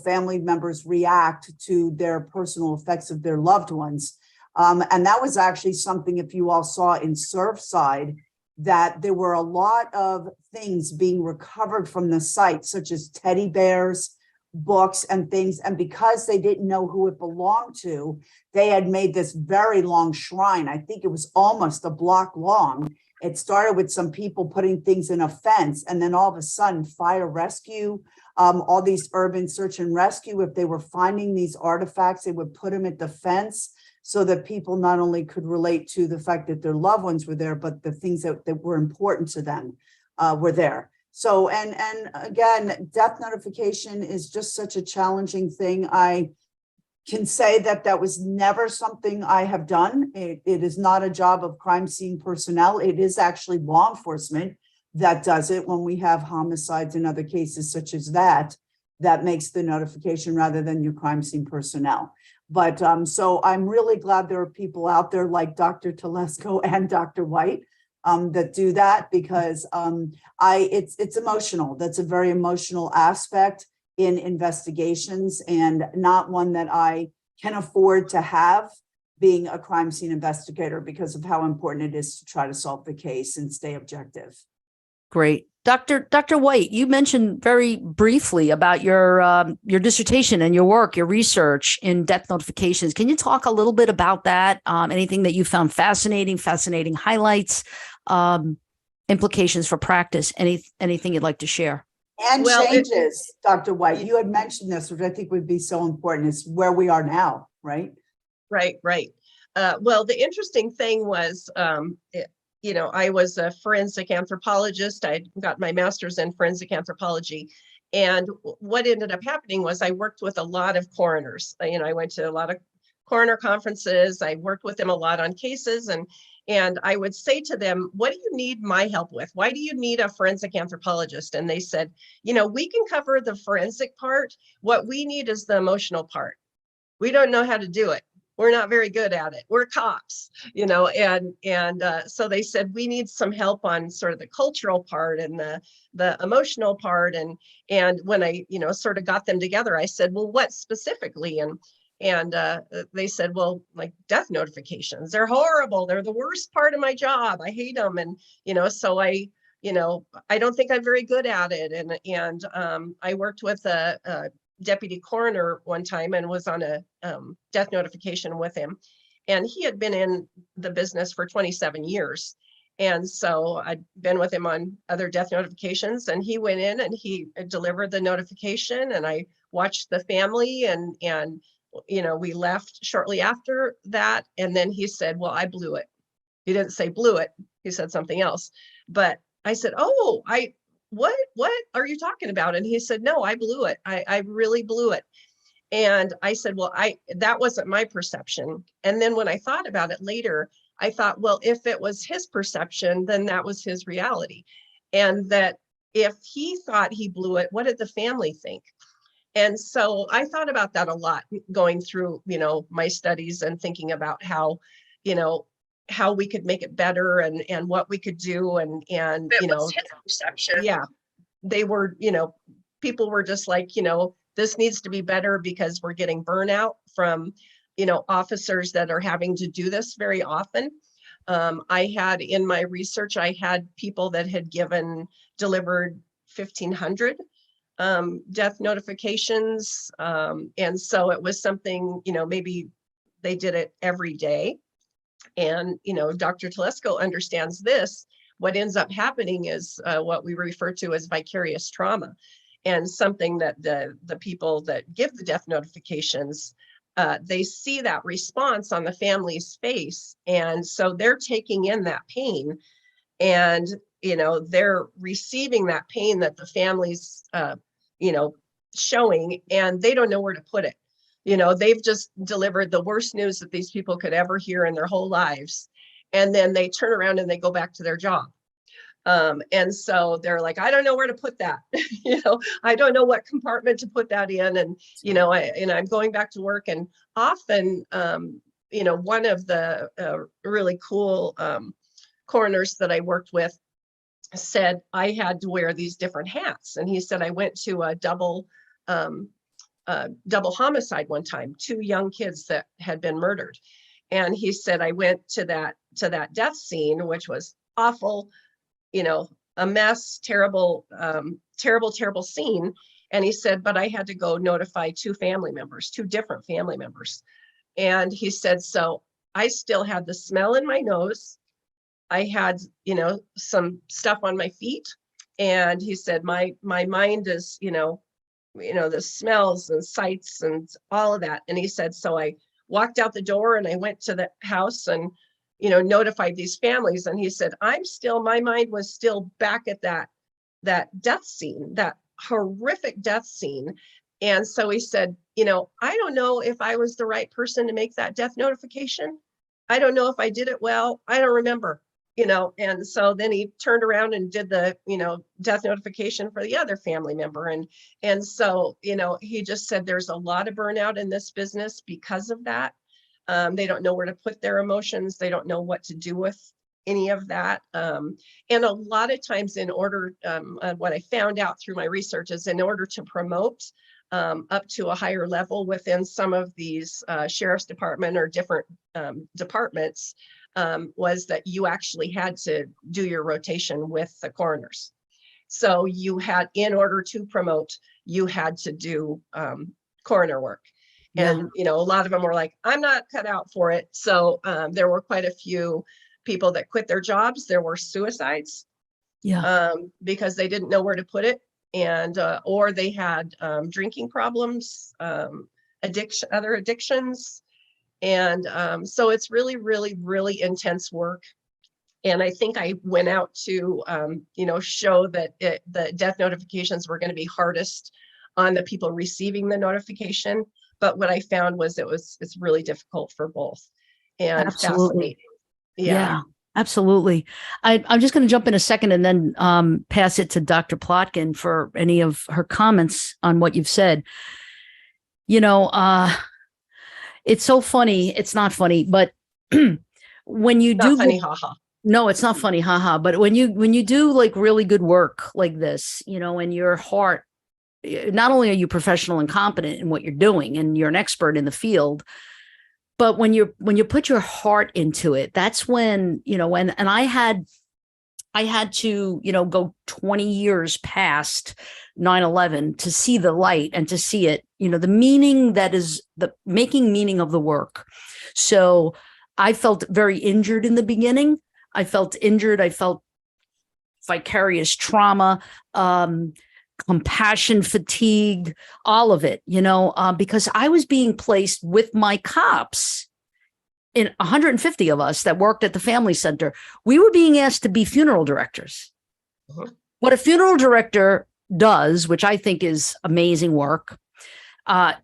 family members react to their personal effects of their loved ones. And that was actually something, if you all saw in Surfside, that there were a lot of things being recovered from the site, such as teddy bears, books, and things. And because they didn't know who it belonged to, they had made this very long shrine. I think it was almost a block long. It started with some people putting things in a fence, and then all of a sudden, fire rescue, all these urban search and rescue, if they were finding these artifacts, they would put them at the fence, so that people not only could relate to the fact that their loved ones were there, but the things that were important to them were there. So, and again, death notification is just such a challenging thing. I can say that was never something I have done. It is not a job of crime scene personnel. It is actually law enforcement that does it when we have homicides and other cases such as that makes the notification rather than your crime scene personnel. But so I'm really glad there are people out there like Dr. Telesco and Dr. White that do that, because it's emotional. That's a very emotional aspect in investigations, and not one that I can afford to have, being a crime scene investigator, because of how important it is to try to solve the case and stay objective. Great. Dr. White, you mentioned very briefly about your dissertation and your work, your research in death notifications. Can you talk a little bit about that? Anything that you found fascinating highlights, implications for practice, anything you'd like to share? And changes, Dr. White, you had mentioned this, which I think would be so important, is where we are now, right? Right. Well, the interesting thing was I was a forensic anthropologist. I got my master's in forensic anthropology. And what ended up happening was I worked with a lot of coroners. I went to a lot of coroner conferences. I worked with them a lot on cases, and I would say to them, what do you need my help with? Why do you need a forensic anthropologist? And they said, we can cover the forensic part. What we need is the emotional part. We don't know how to do it. We're not very good at it. We're cops, and so they said we need some help on sort of the cultural part and the emotional part. And when I sort of got them together, I said, well, what specifically? And they said, well, like death notifications, they're horrible. They're the worst part of my job. I hate them. And so I don't think I'm very good at it. And I worked with a deputy coroner one time and was on a death notification with him. And he had been in the business for 27 years. And so I'd been with him on other death notifications, and he went in and he delivered the notification, and I watched the family, and we left shortly after that. And then he said, well, I blew it. He didn't say blew it. He said something else. But I said, oh, what are you talking about? And he said, no, I blew it. I really blew it. And I said, well, that wasn't my perception. And then when I thought about it later, I thought, well, if it was his perception, then that was his reality. And that if he thought he blew it, what did the family think? And so I thought about that a lot going through, my studies and thinking about how we could make it better and what we could do. And his perception. Yeah, they were, people were just like, this needs to be better because we're getting burnout from, officers that are having to do this very often. I had in my research, I had people that had delivered 1,500 death notifications. And so it was something, maybe they did it every day. And, Dr. Telesco understands this. What ends up happening is what we refer to as vicarious trauma, and something that the people that give the death notifications, they see that response on the family's face. And so they're taking in that pain, and, they're receiving that pain that the family's, showing, and they don't know where to put it. They've just delivered the worst news that these people could ever hear in their whole lives. And then they turn around and they go back to their job. And so they're like, I don't know where to put that. I don't know what compartment to put that in. And, I'm going back to work. And often, one of the really cool coroners that I worked with said I had to wear these different hats. And he said, I went to a double homicide one time, 2 young kids that had been murdered. And he said, I went to that death scene, which was awful, a mess, terrible, terrible scene. And he said, but I had to go notify 2 different family members. And he said, so I still had the smell in my nose. I had, some stuff on my feet. And he said, my mind is, the smells and sights and all of that. And he said, so I walked out the door and I went to the house and, notified these families. And he said, my mind was still back at that death scene, that horrific death scene. And so he said, I don't know if I was the right person to make that death notification. I don't know if I did it well. I don't remember. And so then he turned around and did the, death notification for the other family member. And so, he just said there's a lot of burnout in this business because of that. They don't know where to put their emotions. They don't know what to do with any of that. And a lot of times in order, what I found out through my research is in order to promote up to a higher level within some of these sheriff's department or different departments, was that you actually had to do your rotation with the coroners. So you had, in order to promote, you had to do coroner work. And, a lot of them were like, I'm not cut out for it. So there were quite a few people that quit their jobs. There were suicides because they didn't know where to put it. And, or they had drinking problems, other addictions. And so it's really, really, really intense work. And I think I went out to, show that the death notifications were going to be hardest on the people receiving the notification. But what I found was it's really difficult for both, and Absolutely. fascinating. Yeah. Yeah, absolutely. I'm just going to jump in a second and then pass it to Dr. Plotkin for any of her comments on what you've said. It's so funny. It's not funny, but when you Not do funny, haha. no, it's not funny, haha. But when you do like really good work like this, and your heart, not only are you professional and competent in what you're doing, and you're an expert in the field, but when you put your heart into it, that's when, and I had to, go 20 years past 9/11 to see the light and to see it, the meaning that is the making meaning of the work. So I felt very injured in the beginning. I felt injured. I felt vicarious trauma, compassion fatigue, all of it, because I was being placed with my cops. In 150 of us that worked at the family center, we were being asked to be funeral directors. What a funeral director does, which I think is amazing work, and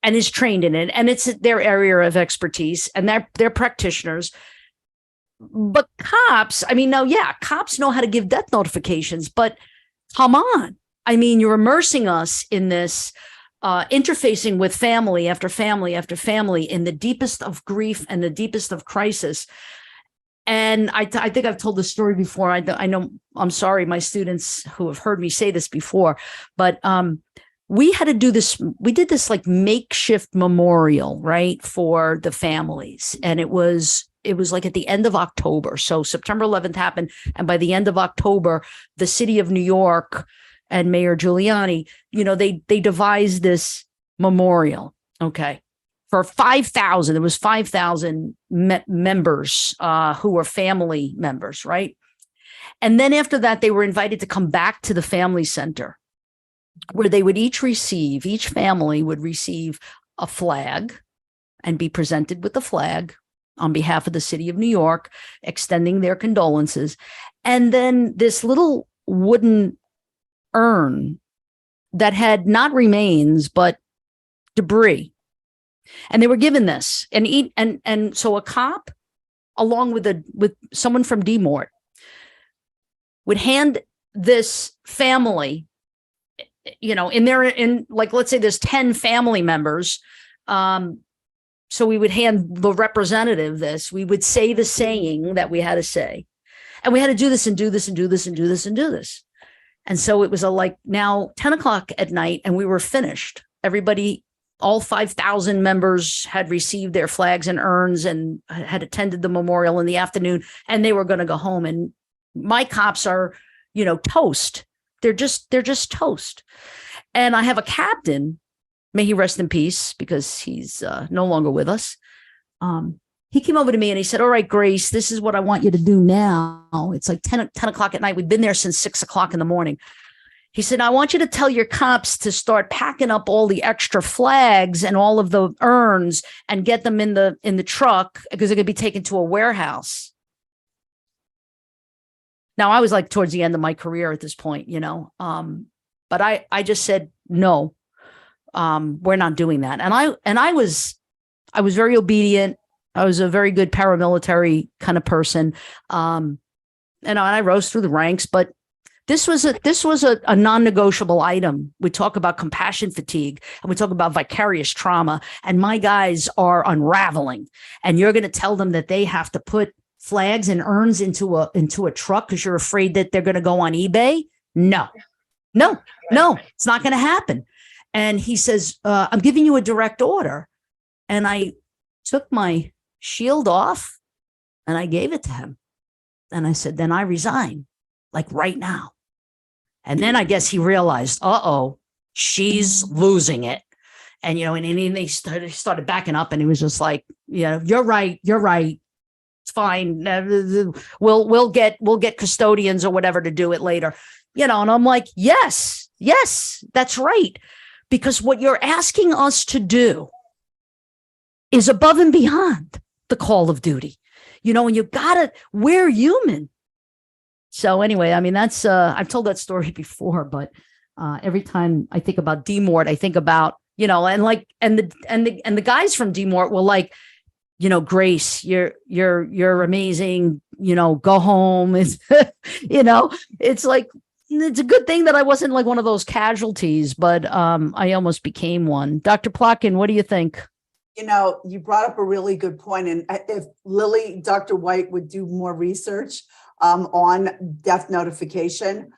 is trained in it, and it's their area of expertise, and they're practitioners. But cops, cops know how to give death notifications, but come on. You're immersing us in this, interfacing with family after family after family in the deepest of grief and the deepest of crisis. And I think I've told this story before. I know, I'm sorry, my students who have heard me say this before, but we had to do this. We did this like makeshift memorial, right, for the families. And it was like at the end of October. So September 11th happened. And by the end of October, the city of New York and Mayor Giuliani, they devised this memorial, okay, for 5,000. There was 5,000 members who were family members, right? And then after that, they were invited to come back to the family center, where they would each family would receive a flag and be presented with the flag on behalf of the city of New York, extending their condolences. And then this little wooden urn that had not remains but debris, and they were given this, and so a cop, along with someone from DMORT, would hand this family, in like, let's say there's 10 family members, so we would hand the representative this. We would say the saying that we had to say, and we had to do this and do this and do this and do this and do this. And so it was now 10 o'clock at night, and we were finished. Everybody, all 5,000 members had received their flags and urns and had attended the memorial in the afternoon, and they were going to go home. And my cops are, toast. They're just toast. And I have a captain, may he rest in peace, because he's no longer with us. He came over to me and he said, "All right, Grace, this is what I want you to do now." It's like 10 o'clock at night. We've been there since 6 o'clock in the morning. He said, "I want you to tell your cops to start packing up all the extra flags and all of the urns and get them in the truck, because they're going to be taken to a warehouse." Now, I was like towards the end of my career at this point, but I just said, "No, we're not doing that." And I was very obedient. I was a very good paramilitary kind of person. And I rose through the ranks, but this was a non-negotiable item. We talk about compassion fatigue, and we talk about vicarious trauma, and my guys are unraveling, and you're going to tell them that they have to put flags and urns into a truck because you're afraid that they're going to go on eBay? No, it's not going to happen. And he says, "I'm giving you a direct order." And I took my shield off and I gave it to him. And I said, "Then I resign, like right now." And then I guess he realized, she's losing it. And, and they started backing up, and he was just like, "You're right. It's fine. We'll get custodians or whatever to do it later." And I'm like, yes, that's right. Because what you're asking us to do is above and beyond the call of duty. and we're human. So anyway, I mean, that's, I've told that story before, but every time I think about D-Mort, I think about, and the guys from D-Mort will like, Grace, you're amazing, go home. It's, it's like, it's a good thing that I wasn't like one of those casualties, but I almost became one. Dr. Plotkin, what do you think? You brought up a really good point. And if Dr. White would do more research on death notification,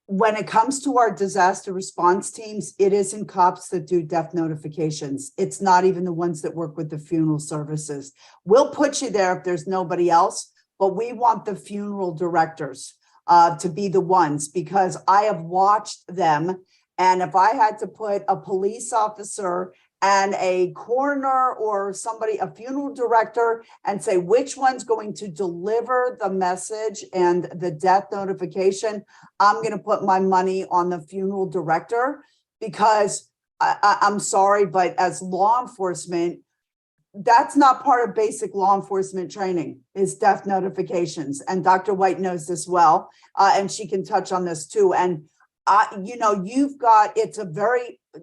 when it comes to our disaster response teams, it isn't cops that do death notifications. It's not even the ones that work with the funeral services. We'll put you there if there's nobody else, but we want the funeral directors to be the ones, because I have watched them. And if I had to put a police officer and a coroner or somebody, a funeral director, and say which one's going to deliver the message and the death notification, I'm going to put my money on the funeral director, because I'm sorry, but as law enforcement, that's not part of basic law enforcement training, is death notifications. And Dr. White knows this well, and she can touch on this too. And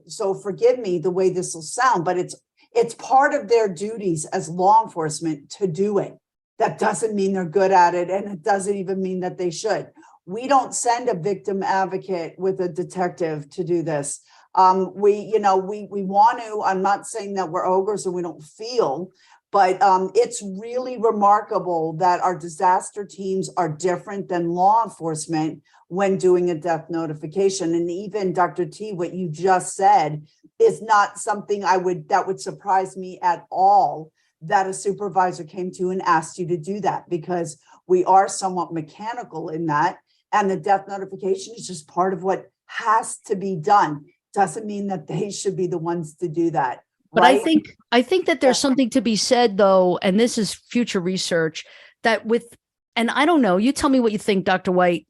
so forgive me the way this will sound, but it's part of their duties as law enforcement to do it. That doesn't mean they're good at it, and it doesn't even mean that they should. We don't send a victim advocate with a detective to do this. We want to. I'm not saying that we're ogres and we don't feel, but it's really remarkable that our disaster teams are different than law enforcement when doing a death notification. And even Dr. T, what you just said is not something that would surprise me at all, that a supervisor came to and asked you to do that, because we are somewhat mechanical in that. And the death notification is just part of what has to be done. Doesn't mean that they should be the ones to do that. But right? I think that there's something to be said, though, and this is future research, that and I don't know, you tell me what you think, Dr. White.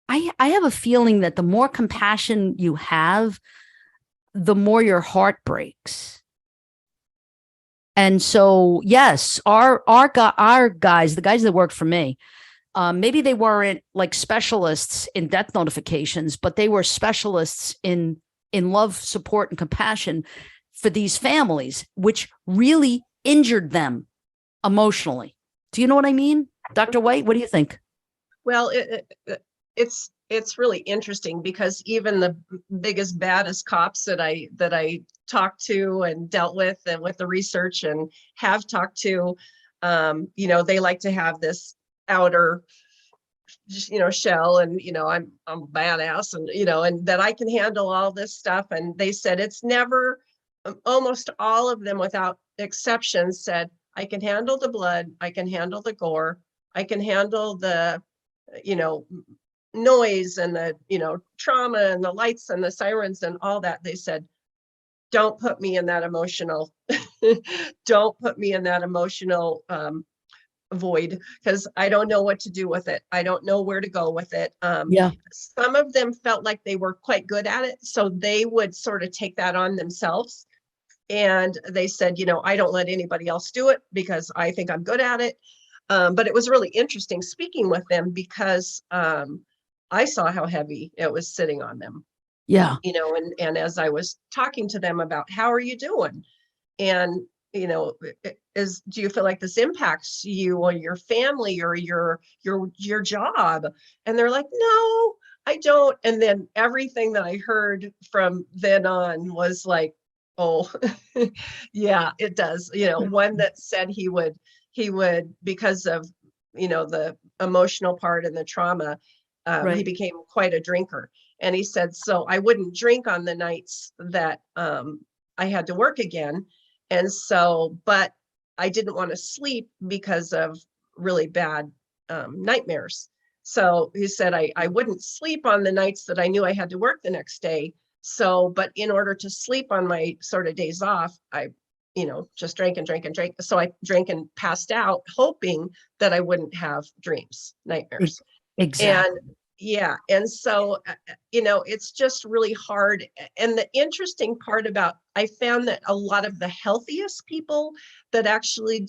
I have a feeling that the more compassion you have, the more your heart breaks. And so, yes, our guys, the guys that worked for me, maybe they weren't like specialists in death notifications, but they were specialists in love, support, and compassion for these families, which really injured them emotionally. Do you know what I mean? Dr. White, what do you think? Well, it's really interesting, because even the biggest, baddest cops that I talked to and dealt with, and with the research and have talked to, they like to have this outer, shell, and I'm badass, and and that I can handle all this stuff. And they said it's never, almost all of them without exception said, I can handle the blood, I can handle the gore, I can handle the noise and the trauma and the lights and the sirens and all that. They said, don't put me in that emotional don't put me in that emotional void, because I don't know what to do with it. I don't know where to go with it. Yeah. Some of them felt like they were quite good at it, so they would sort of take that on themselves. And they said, I don't let anybody else do it because I think I'm good at it. But it was really interesting speaking with them, because I saw how heavy it was sitting on them. Yeah. And as I was talking to them about, how are you doing? And, do you feel like this impacts you or your family or your job? And they're like, no, I don't. And then everything that I heard from then on was like, oh, yeah, it does. One that said he would, because of, the emotional part and the trauma, Right. he became quite a drinker. And he said, so I wouldn't drink on the nights that I had to work again. And so, but I didn't want to sleep because of really bad nightmares. So he said, I wouldn't sleep on the nights that I knew I had to work the next day. So, but in order to sleep on my sort of days off, I, just drank and drank and drank. So I drank and passed out, hoping that I wouldn't have dreams, nightmares. Exactly. And yeah. And so, it's just really hard. And the interesting part about, I found that a lot of the healthiest people that actually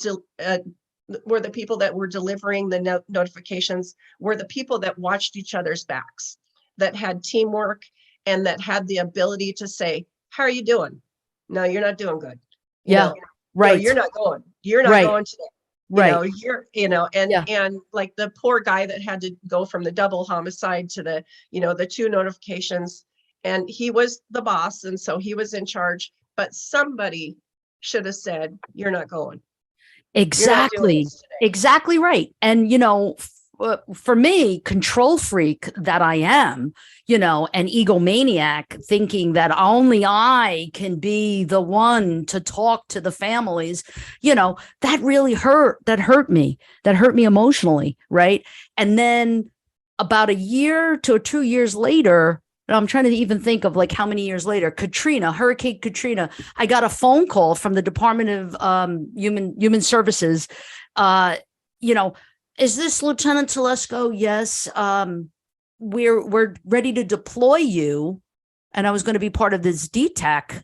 were the people that were delivering the notifications, were the people that watched each other's backs, that had teamwork, and that had the ability to say, how are you doing? No, you're not doing good. Yeah. Right. You're not going. You're not Right. going today. Right. And like the poor guy that had to go from the double homicide to the 2 notifications, and he was the boss, and so he was in charge, but somebody should have said, you're not going. Exactly. Exactly right. And, for me, control freak that I am, an egomaniac, thinking that only I can be the one to talk to the families, that really hurt. That hurt me. That hurt me emotionally. Right. And then about a year to 2 years later, and I'm trying to even think of like how many years later, Hurricane Katrina, I got a phone call from the Department of Human Services. Is this Lieutenant Telesco? Yes. We're ready to deploy you. And I was going to be part of this DTAC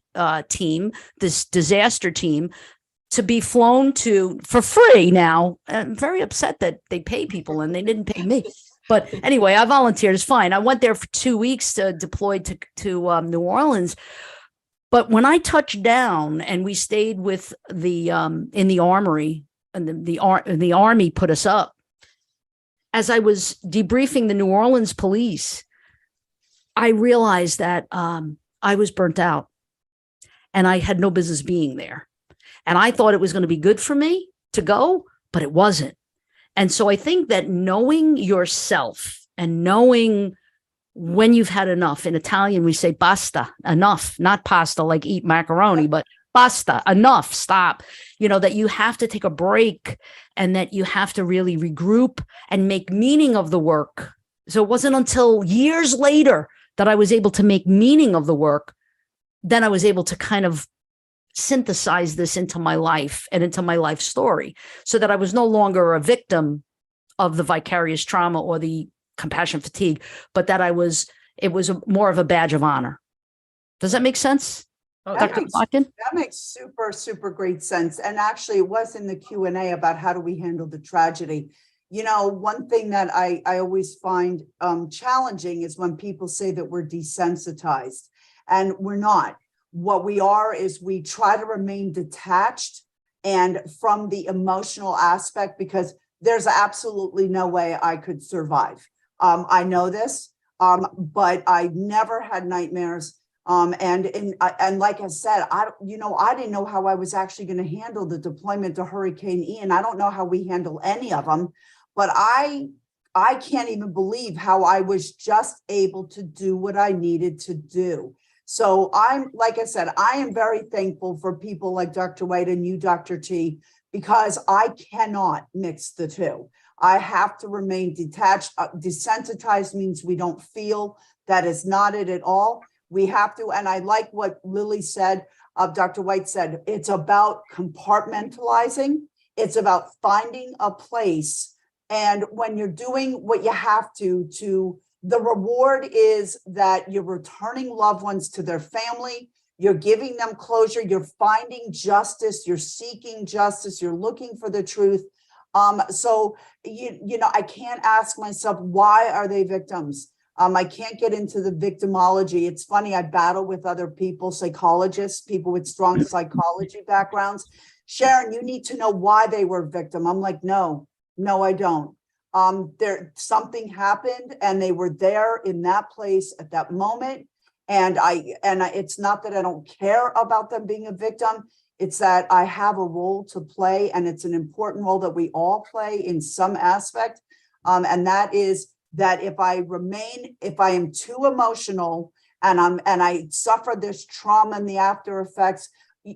team, this disaster team, to be flown to for free now. I'm very upset that they pay people and they didn't pay me. But anyway, I volunteered. It's fine. I went there for 2 weeks to deploy to New Orleans. But when I touched down and we stayed with the in the armory, and the Army put us up, as I was debriefing the New Orleans police, I realized that I was burnt out and I had no business being there. And I thought it was going to be good for me to go, but it wasn't. And so I think that knowing yourself and knowing when you've had enough, in Italian, we say basta, enough, not pasta, like eat macaroni, but basta, enough, stop, that you have to take a break and that you have to really regroup and make meaning of the work. So it wasn't until years later that I was able to make meaning of the work. Then I was able to kind of synthesize this into my life and into my life story, so that I was no longer a victim of the vicarious trauma or the compassion fatigue, but that it was more of a badge of honor. Does that make sense? Oh, Dr. Plotkin? That makes super, super great sense. And actually it was in the Q&A about how do we handle the tragedy. One thing that I always find challenging is when people say that we're desensitized, and we're not. What we are is we try to remain detached and from the emotional aspect, because there's absolutely no way I could survive. I know this, but I never had nightmares. And like I said, I didn't know how I was actually going to handle the deployment to Hurricane Ian. I don't know how we handle any of them, but I can't even believe how I was just able to do what I needed to do. So like I said, I am very thankful for people like Dr. White and you, Dr. T, because I cannot mix the two. I have to remain detached. Desensitized means we don't feel. That is not it at all. We have to, and I like what Lily said, Dr. White said, it's about compartmentalizing. It's about finding a place. And when you're doing what you have to, the reward is that you're returning loved ones to their family. You're giving them closure. You're finding justice. You're seeking justice. You're looking for the truth. So, I can't ask myself, why are they victims? I can't get into the victimology. It's funny, I battle with other people, psychologists, people with strong psychology backgrounds. Sharon, you need to know why they were a victim. I'm like, no, I don't. Something happened and they were there in that place at that moment. And it's not that I don't care about them being a victim. It's that I have a role to play, and it's an important role that we all play in some aspect. And that is that if I am too emotional and I suffer this trauma and the after effects,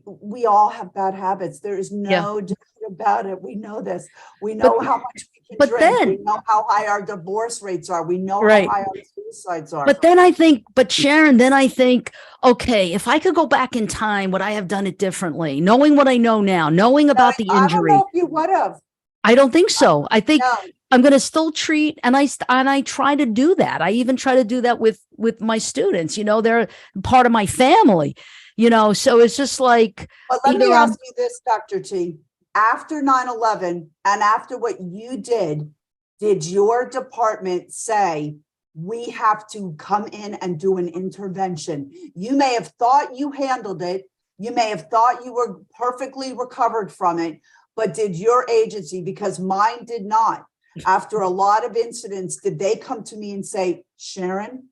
we all have bad habits. There is no doubt about it. We know this. We know how much we can drink. We know how high our divorce rates are. We know how high our suicides are. But Sharon, then I think, okay, if I could go back in time, would I have done it differently? Knowing what I know now, knowing about the injury. I don't know if you would have. I don't think so. I think I'm going to still treat, and I try to do that. I even try to do that with my students. They're part of my family. So it's just like. But let me ask you this, Dr. T. after 9/11 and after what you did your department say, we have to come in and do an intervention? You may have thought you handled it. You may have thought you were perfectly recovered from it, but did your agency, because mine did not, after a lot of incidents, did they come to me and say, Sharon,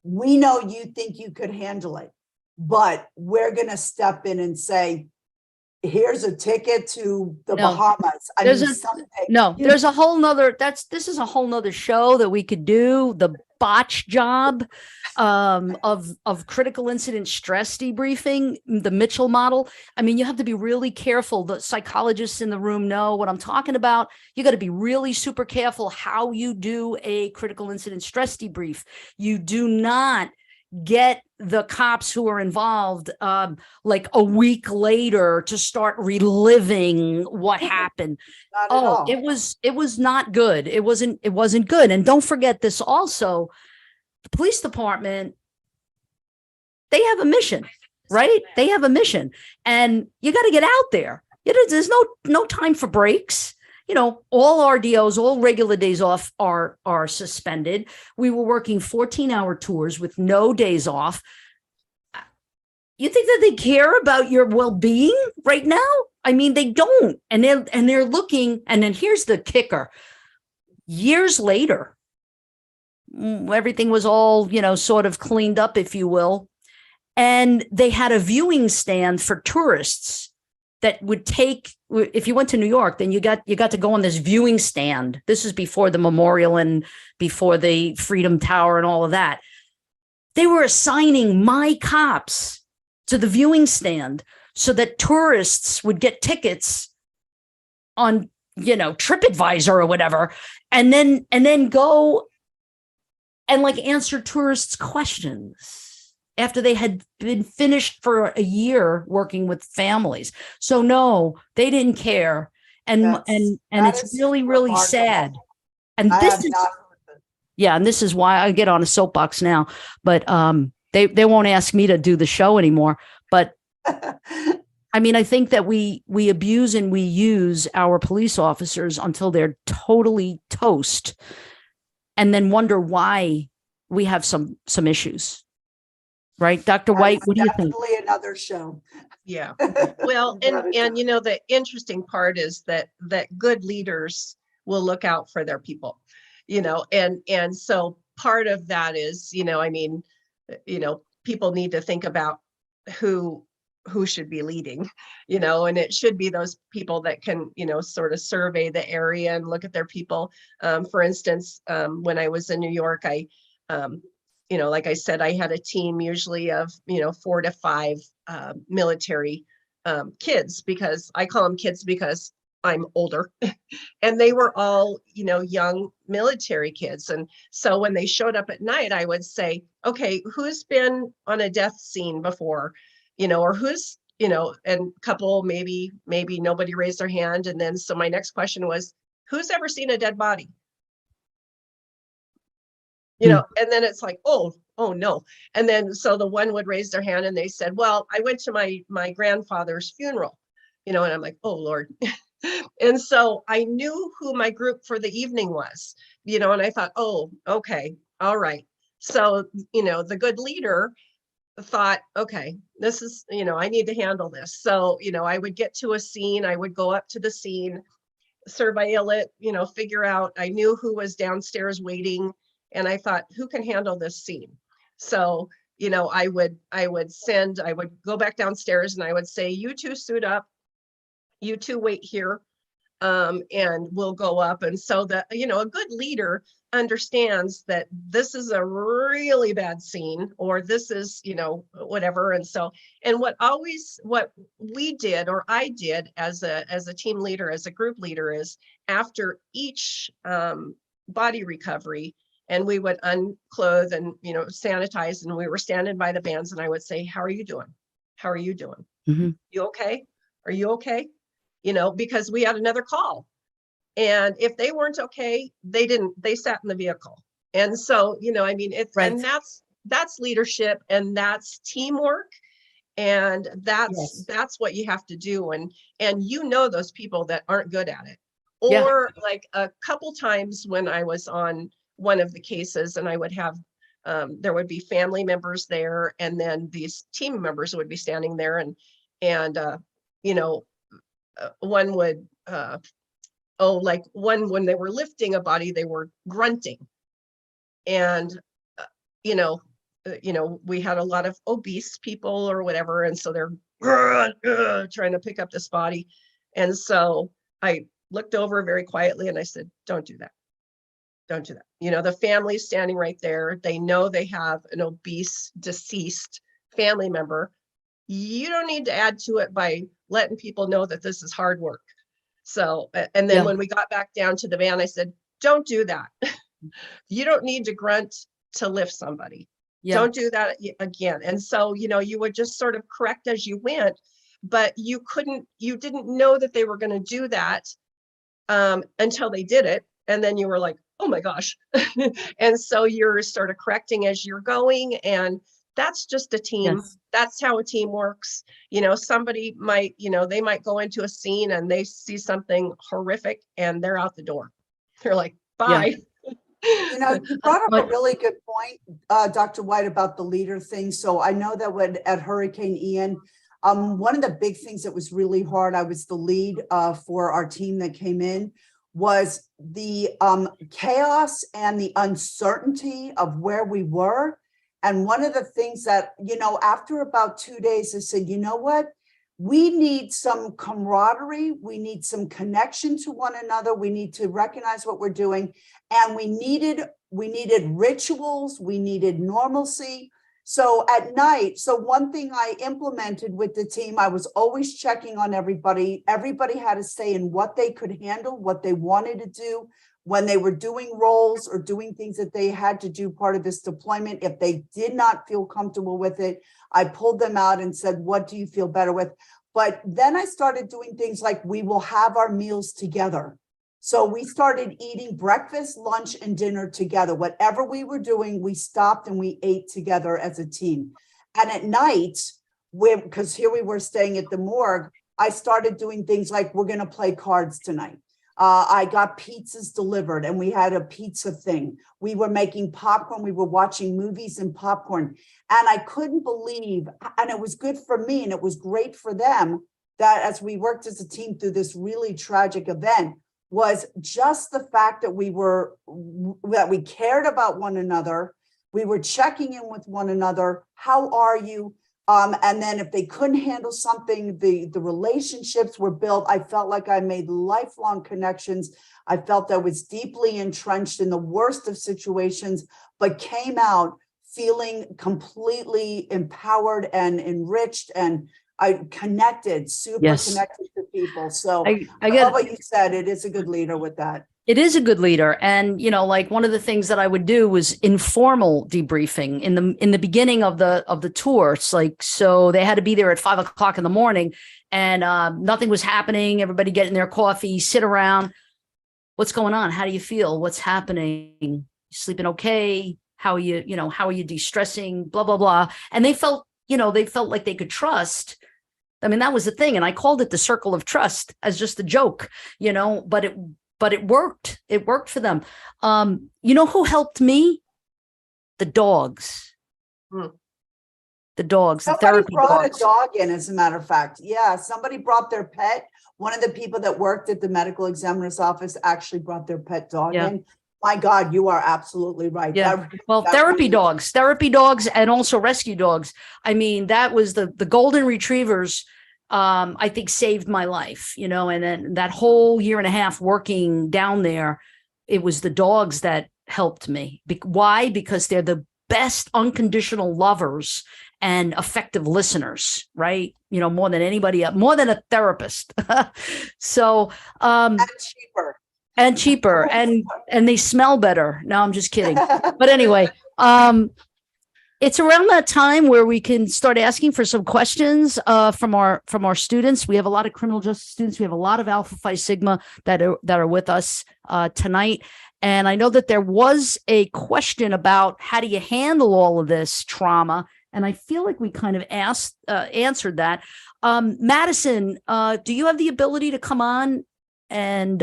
we know you think you could handle it, but we're going to step in and say, here's a ticket to the No. Bahamas. There's a whole nother, this is a whole nother show that we could do, the botch job of critical incident stress debriefing, the Mitchell model. I mean, you have to be really careful. The psychologists in the room know what I'm talking about. You got to be really super careful how you do a critical incident stress debrief. You do not get the cops who are involved like a week later to start reliving what happened. It was not good. It wasn't good. And don't forget this also, the police department, they have a mission, right? They have a mission, and you got to get out there. There's no time for breaks. All RDOs, all regular days off are suspended. We were working 14-hour tours with no days off. You think that they care about your well-being right now? I mean, they don't. And they're looking, and then here's the kicker. Years later, everything was all, sort of cleaned up, if you will. And they had a viewing stand for tourists that would take, if you went to New York, then you got to go on this viewing stand. This is before the memorial and before the Freedom Tower and all of that. They were assigning my cops to the viewing stand so that tourists would get tickets on, TripAdvisor or whatever, and then go and answer tourists' questions after they had been finished for a year working with families. So no, they didn't care. And it's really, really sad. And this is why I get on a soapbox now, but they won't ask me to do the show anymore. But I mean, I think that we abuse and we use our police officers until they're totally toast, and then wonder why we have some issues. Right, Dr. White, what do you think? Definitely another show. Yeah. Well, and the interesting part is that good leaders will look out for their people, and so part of that is, people need to think about who should be leading, and it should be those people that can, sort of survey the area and look at their people. For instance, when I was in New York, I like I said, I had a team usually of, 4 to 5 military kids, because I call them kids because I'm older. And they were all, young military kids. And so when they showed up at night, I would say, okay, who's been on a death scene before, or who's, and a couple, maybe nobody raised their hand. And then, so my next question was, who's ever seen a dead body? And then it's like, oh no. And then, so the one would raise their hand and they said, well, I went to my grandfather's funeral, and I'm like, oh Lord. And so I knew who my group for the evening was, and I thought, oh, okay, all right. So, the good leader thought, okay, this is, I need to handle this. So, I would get to a scene, I would go up to the scene, surveil it, figure out, I knew who was downstairs waiting. And I thought, who can handle this scene? So, I would go back downstairs and I would say, you two suit up, you two wait here, and we'll go up. And so that, a good leader understands that this is a really bad scene, or this is, whatever. And so, and what we did, or I did as a team leader, as a group leader, is after each body recovery, and we would unclothe and, sanitize, and we were standing by the bands, and I would say, how are you doing? How are you doing? Mm-hmm. You okay? Are you okay? Because we had another call. And if they weren't okay, they sat in the vehicle. And so, right. And that's leadership, and that's teamwork. And Yes. that's what you have to do. And those people that aren't good at it. Yeah. Or like a couple times when I was on one of the cases, and I would have there would be family members there, and then these team members would be standing there, and one would like one, when they were lifting a body, they were grunting. And we had a lot of obese people or whatever, and so they're trying to pick up this body. And so I looked over very quietly and I said, don't do that. Don't do that. The family's standing right there. They know they have an obese deceased family member. You don't need to add to it by letting people know that this is hard work. So, and then when we got back down to the van, I said, don't do that. You don't need to grunt to lift somebody. Don't do that again. And so, you would just sort of correct as you went, but you didn't know that they were going to do that until they did it. And then you were like, oh my gosh. And so you're sort of correcting as you're going. And that's just a team. Yes. That's how a team works. Somebody might, they might go into a scene and they see something horrific and they're out the door. They're like, bye. You brought up a really good point, Dr. White, about the leader thing. So I know that when at Hurricane Ian, one of the big things that was really hard, I was the lead for our team that came in, was the chaos and the uncertainty of where we were. And one of the things that, after about 2 days, I said, you know what? We need some camaraderie. We need some connection to one another. We need to recognize what we're doing. And we needed rituals. We needed normalcy. So at night, one thing I implemented with the team, I was always checking on everybody. Everybody had to say in what they could handle, what they wanted to do when they were doing roles or doing things that they had to do part of this deployment. If they did not feel comfortable with it, I pulled them out and said, what do you feel better with? But then I started doing things like we will have our meals together. So we started eating breakfast, lunch, and dinner together. Whatever we were doing, we stopped and we ate together as a team. And at night, because here we were staying at the morgue, I started doing things like we're going to play cards tonight. I got pizzas delivered and we had a pizza thing. We were making popcorn. We were watching movies and popcorn. And I couldn't believe, and it was good for me and it was great for them, that as we worked as a team through this really tragic event, was just the fact that we cared about one another. We were checking in with one another. How are you? And then if they couldn't handle something, the relationships were built. I felt like I made lifelong connections. I felt I was deeply entrenched in the worst of situations, but came out feeling completely empowered and enriched, and I connected, super connected to people. So I love what you said. It is a good leader with that. It is a good leader. And, like one of the things that I would do was informal debriefing in the beginning of the tour. It's like, so they had to be there at 5 o'clock in the morning and nothing was happening. Everybody getting their coffee, sit around. What's going on? How do you feel? What's happening? You sleeping okay? How are you de-stressing? Blah, blah, blah. And they felt like they could trust. I mean, that was the thing. And I called it the circle of trust as just a joke, but it worked. It worked for them. Who helped me? The dogs. The dogs, the therapy dogs. Somebody brought a dog in, as a matter of fact. Yeah, somebody brought their pet. One of the people that worked at the medical examiner's office actually brought their pet dog in. My God, you are absolutely right. Yeah. Therapy dogs and also rescue dogs. I mean, that was the golden retrievers. I think saved my life, and then that whole year and a half working down there, it was the dogs that helped me. Why? Because they're the best unconditional lovers and effective listeners, right? More than anybody else, more than a therapist. So, and cheaper and they smell better. No, I'm just kidding. But anyway, it's around that time where we can start asking for some questions from our students. We have a lot of criminal justice students. We have a lot of Alpha Phi Sigma that are with us tonight. And I know that there was a question about how do you handle all of this trauma And I feel like we kind of answered that. Madison, do you have the ability to come on and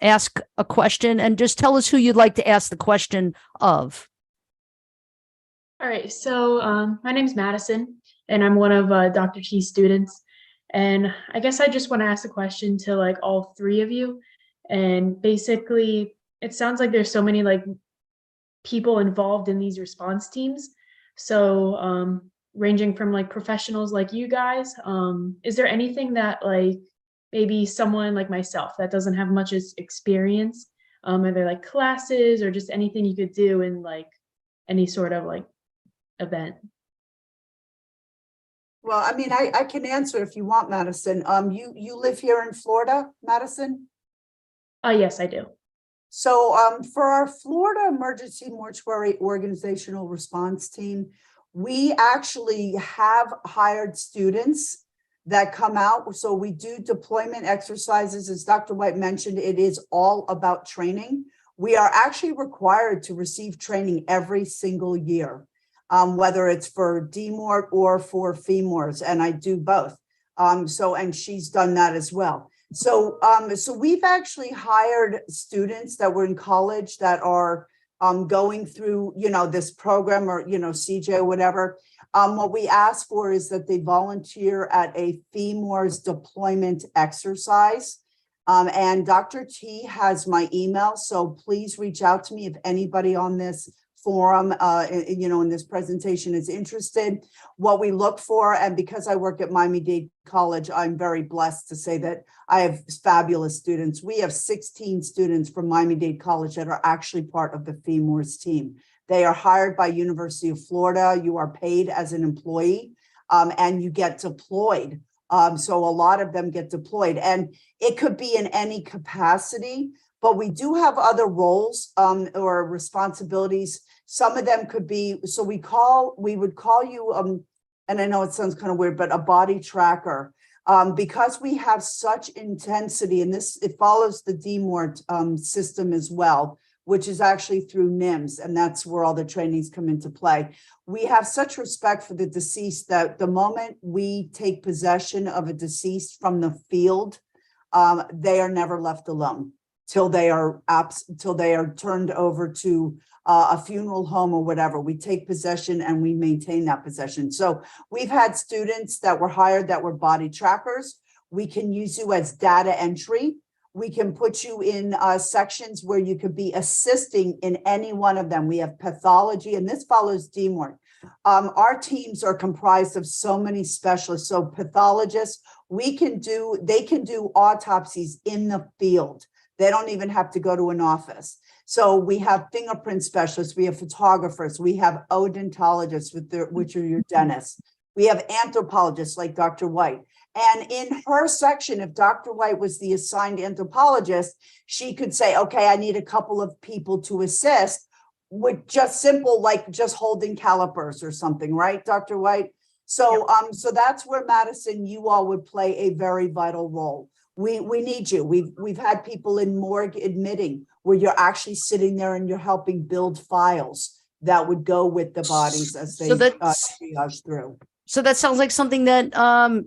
ask a question, and just tell us who you'd like to ask the question of? All right, so my name's Madison, and I'm one of Dr. T's students. And I guess I just want to ask a question to like all three of you. And basically, it sounds like there's so many like people involved in these response teams. So ranging from like professionals like you guys, is there anything that like maybe someone like myself that doesn't have much experience, are there like classes or just anything you could do in like any sort of like event? Well, I mean, I can answer if you want, Madison. You live here in Florida, Madison? Yes, I do. So for our Florida Emergency Mortuary Organizational Response Team, we actually have hired students that come out. So we do deployment exercises. As Dr. White mentioned, it is all about training. We are actually required to receive training every single year, whether it's for DMORT or for FEMORs, and I do both. And she's done that as well. So we've actually hired students that were in college that are going through, this program, or, CJ or whatever. What we ask for is that they volunteer at a FEMOR's deployment exercise. And Dr. T has my email, so please reach out to me if anybody on this forum, in this presentation is interested. What we look for, and because I work at Miami-Dade College, I'm very blessed to say that I have fabulous students. We have 16 students from Miami-Dade College that are actually part of the FEMOR's team. They are hired by University of Florida. You are paid as an employee, and you get deployed. So a lot of them get deployed, and it could be in any capacity, but we do have other roles or responsibilities. Some of them could be, so we would call you, and I know it sounds kind of weird, but a body tracker. Because we have such intensity, and it follows the DMORT system as well, which is actually through NIMS, and that's where all the trainings come into play. We have such respect for the deceased that the moment we take possession of a deceased from the field, they are never left alone till they are turned over to a funeral home or whatever. We take possession and we maintain that possession. So we've had students that were hired that were body trackers. We can use you as data entry. We can put you in sections where you could be assisting in any one of them. We have pathology, and this follows DMORT. Our teams are comprised of so many specialists. So pathologists, they can do autopsies in the field. They don't even have to go to an office. So we have fingerprint specialists, we have photographers, we have odontologists, which are your dentists. We have anthropologists like Dr. White. And in her section, if Dr. White was the assigned anthropologist, she could say, okay, I need a couple of people to assist with just simple, like just holding calipers or something, right, Dr. White? So, so that's where, Madison, you all would play a very vital role. We need you. We've had people in morgue admitting where you're actually sitting there and you're helping build files that would go with the bodies as they triage through. So that sounds like something that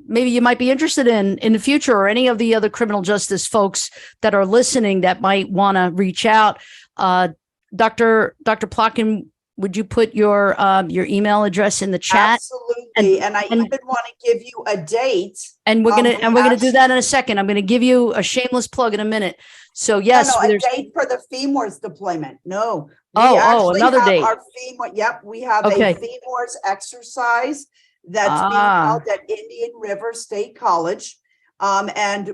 maybe you might be interested in the future, or any of the other criminal justice folks that are listening that might want to reach out. Dr. Plotkin, would you put your email address in the chat? Absolutely. And I even want to give you a date. And we're gonna do that in a second. I'm gonna give you a shameless plug in a minute. So yes, a date for the FEMOR's deployment. No. Another date. Our FEMOR, yep, we have a FEMOR's exercise that's being held at Indian River State College. And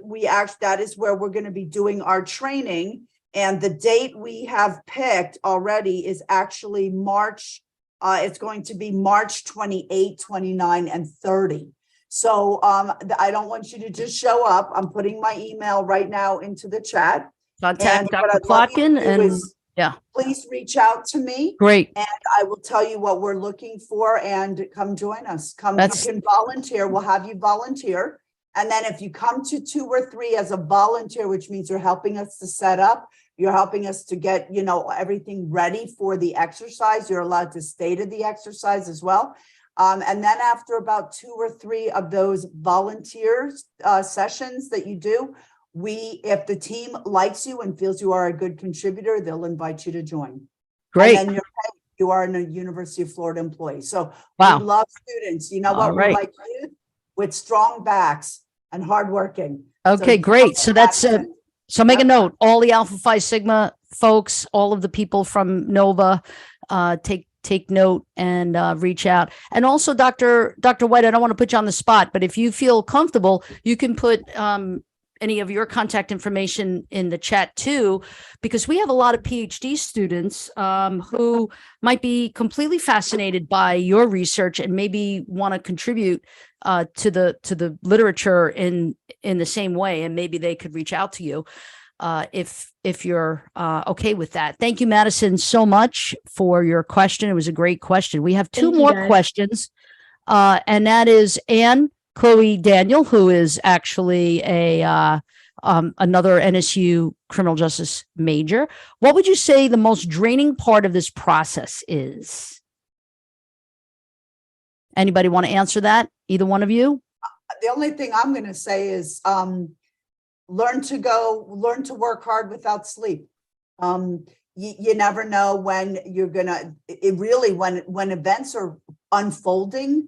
that is where we're going to be doing our training. And the date we have picked already is actually March. It's going to be March 28, 29, and 30. So I don't want you to just show up. I'm putting my email right now into the chat. Contact Dr. Plotkin, and please reach out to me. Great. And I will tell you what we're looking for, and come join us. You can volunteer. We'll have you volunteer. And then if you come to 2 or 3 as a volunteer, which means you're helping us to set up, you're helping us to get, everything ready for the exercise. You're allowed to stay to the exercise as well. And then after about 2 or 3 of those volunteers sessions that you do, if the team likes you and feels you are a good contributor, they'll invite you to join. Great. And then you are a University of Florida employee. So Wow. we love students. You know All what? right. We like youth with strong backs and hardworking. Okay, great. So that's so make a Yep. note. All the Alpha Phi Sigma folks, all of the people from Nova, take note and reach out. And also, Dr. White, I don't want to put you on the spot, but if you feel comfortable, you can put any of your contact information in the chat too, because we have a lot of PhD students who might be completely fascinated by your research and maybe want to contribute to the literature in the same way, and maybe they could reach out to you if you're okay with that. Thank you, Madison, so much for your question. It was a great question. We have 2 Thank you, more guys. questions, and that is Anne Chloe Daniel, who is actually another NSU criminal justice major. What would you say the most draining part of this process is? Anybody want to answer that? Either one of you? The only thing I'm going to say is learn to work hard without sleep. You never know when you're gonna, when events are unfolding,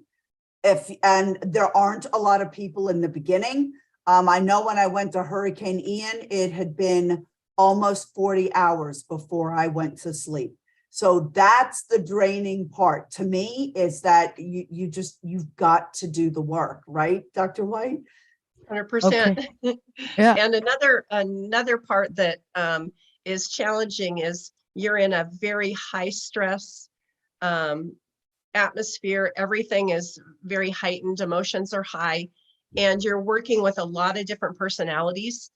and there aren't a lot of people in the beginning. I know when I went to Hurricane Ian, it had been almost 40 hours before I went to sleep. So that's the draining part to me, is that you've got to do the work, right, Dr. White? 100%. Okay. Yeah. And another part that is challenging is you're in a very high stress atmosphere. Everything is very heightened, emotions are high, and you're working with a lot of different personalities.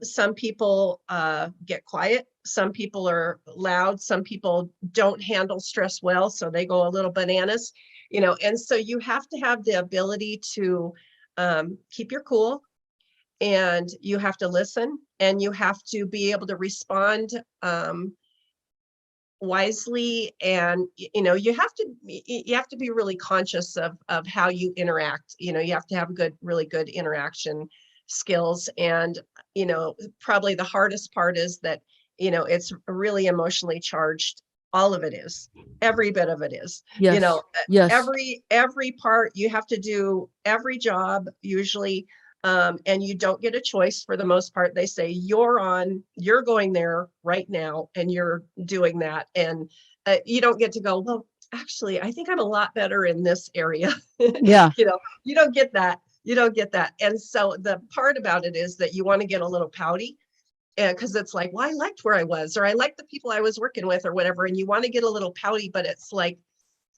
Some people get quiet, some people are loud, some people don't handle stress well, so they go a little bananas, and so you have to have the ability to keep your cool, and you have to listen, and you have to be able to respond wisely, and you have to be really conscious of how you interact. You have to have really good interaction skills. And probably the hardest part is that it's really emotionally charged. All of it is, every bit of it is. Yes. Yes. Every part, you have to do every job usually, and you don't get a choice for the most part. They say you're going there right now and you're doing that, and you don't get to go, well, actually I think I'm a lot better in this area. Yeah. You don't get that. And so the part about it is that you want to get a little pouty, because it's like, well, I liked where I was, or I liked the people I was working with, or whatever, and you want to get a little pouty, but it's like,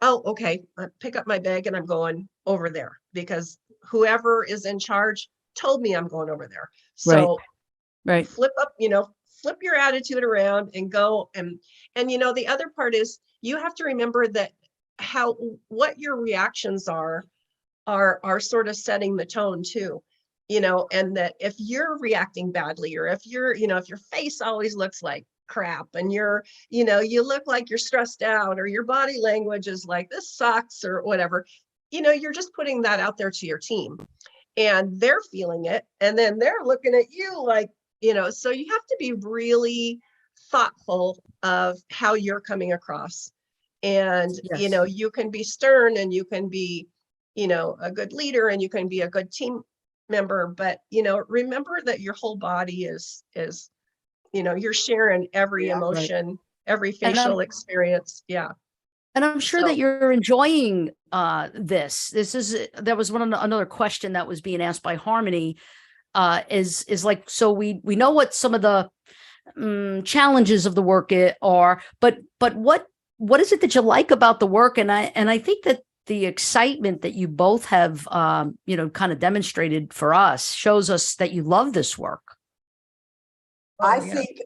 oh, okay, I pick up my bag and I'm going over there because whoever is in charge told me I'm going over there. So right. flip your attitude around and go. And the other part is you have to remember that what your reactions are sort of setting the tone too, and that if you're reacting badly, or if if your face always looks like crap, and you look like you're stressed out, or your body language is like, this sucks, or whatever, you're just putting that out there to your team, and they're feeling it, and then they're looking at you like, so you have to be really thoughtful of how you're coming across. And Yes. you can be stern, and you can be a good leader, and you can be a good team member, but remember that your whole body is you're sharing every emotion, every facial experience. Yeah. And I'm sure that you're enjoying this. That was another question that was being asked by Harmony, is like, so we know what some of the challenges of the work are, but what is it that you like about the work? And I think that the excitement that you both have kind of demonstrated for us shows us that you love this work. I think,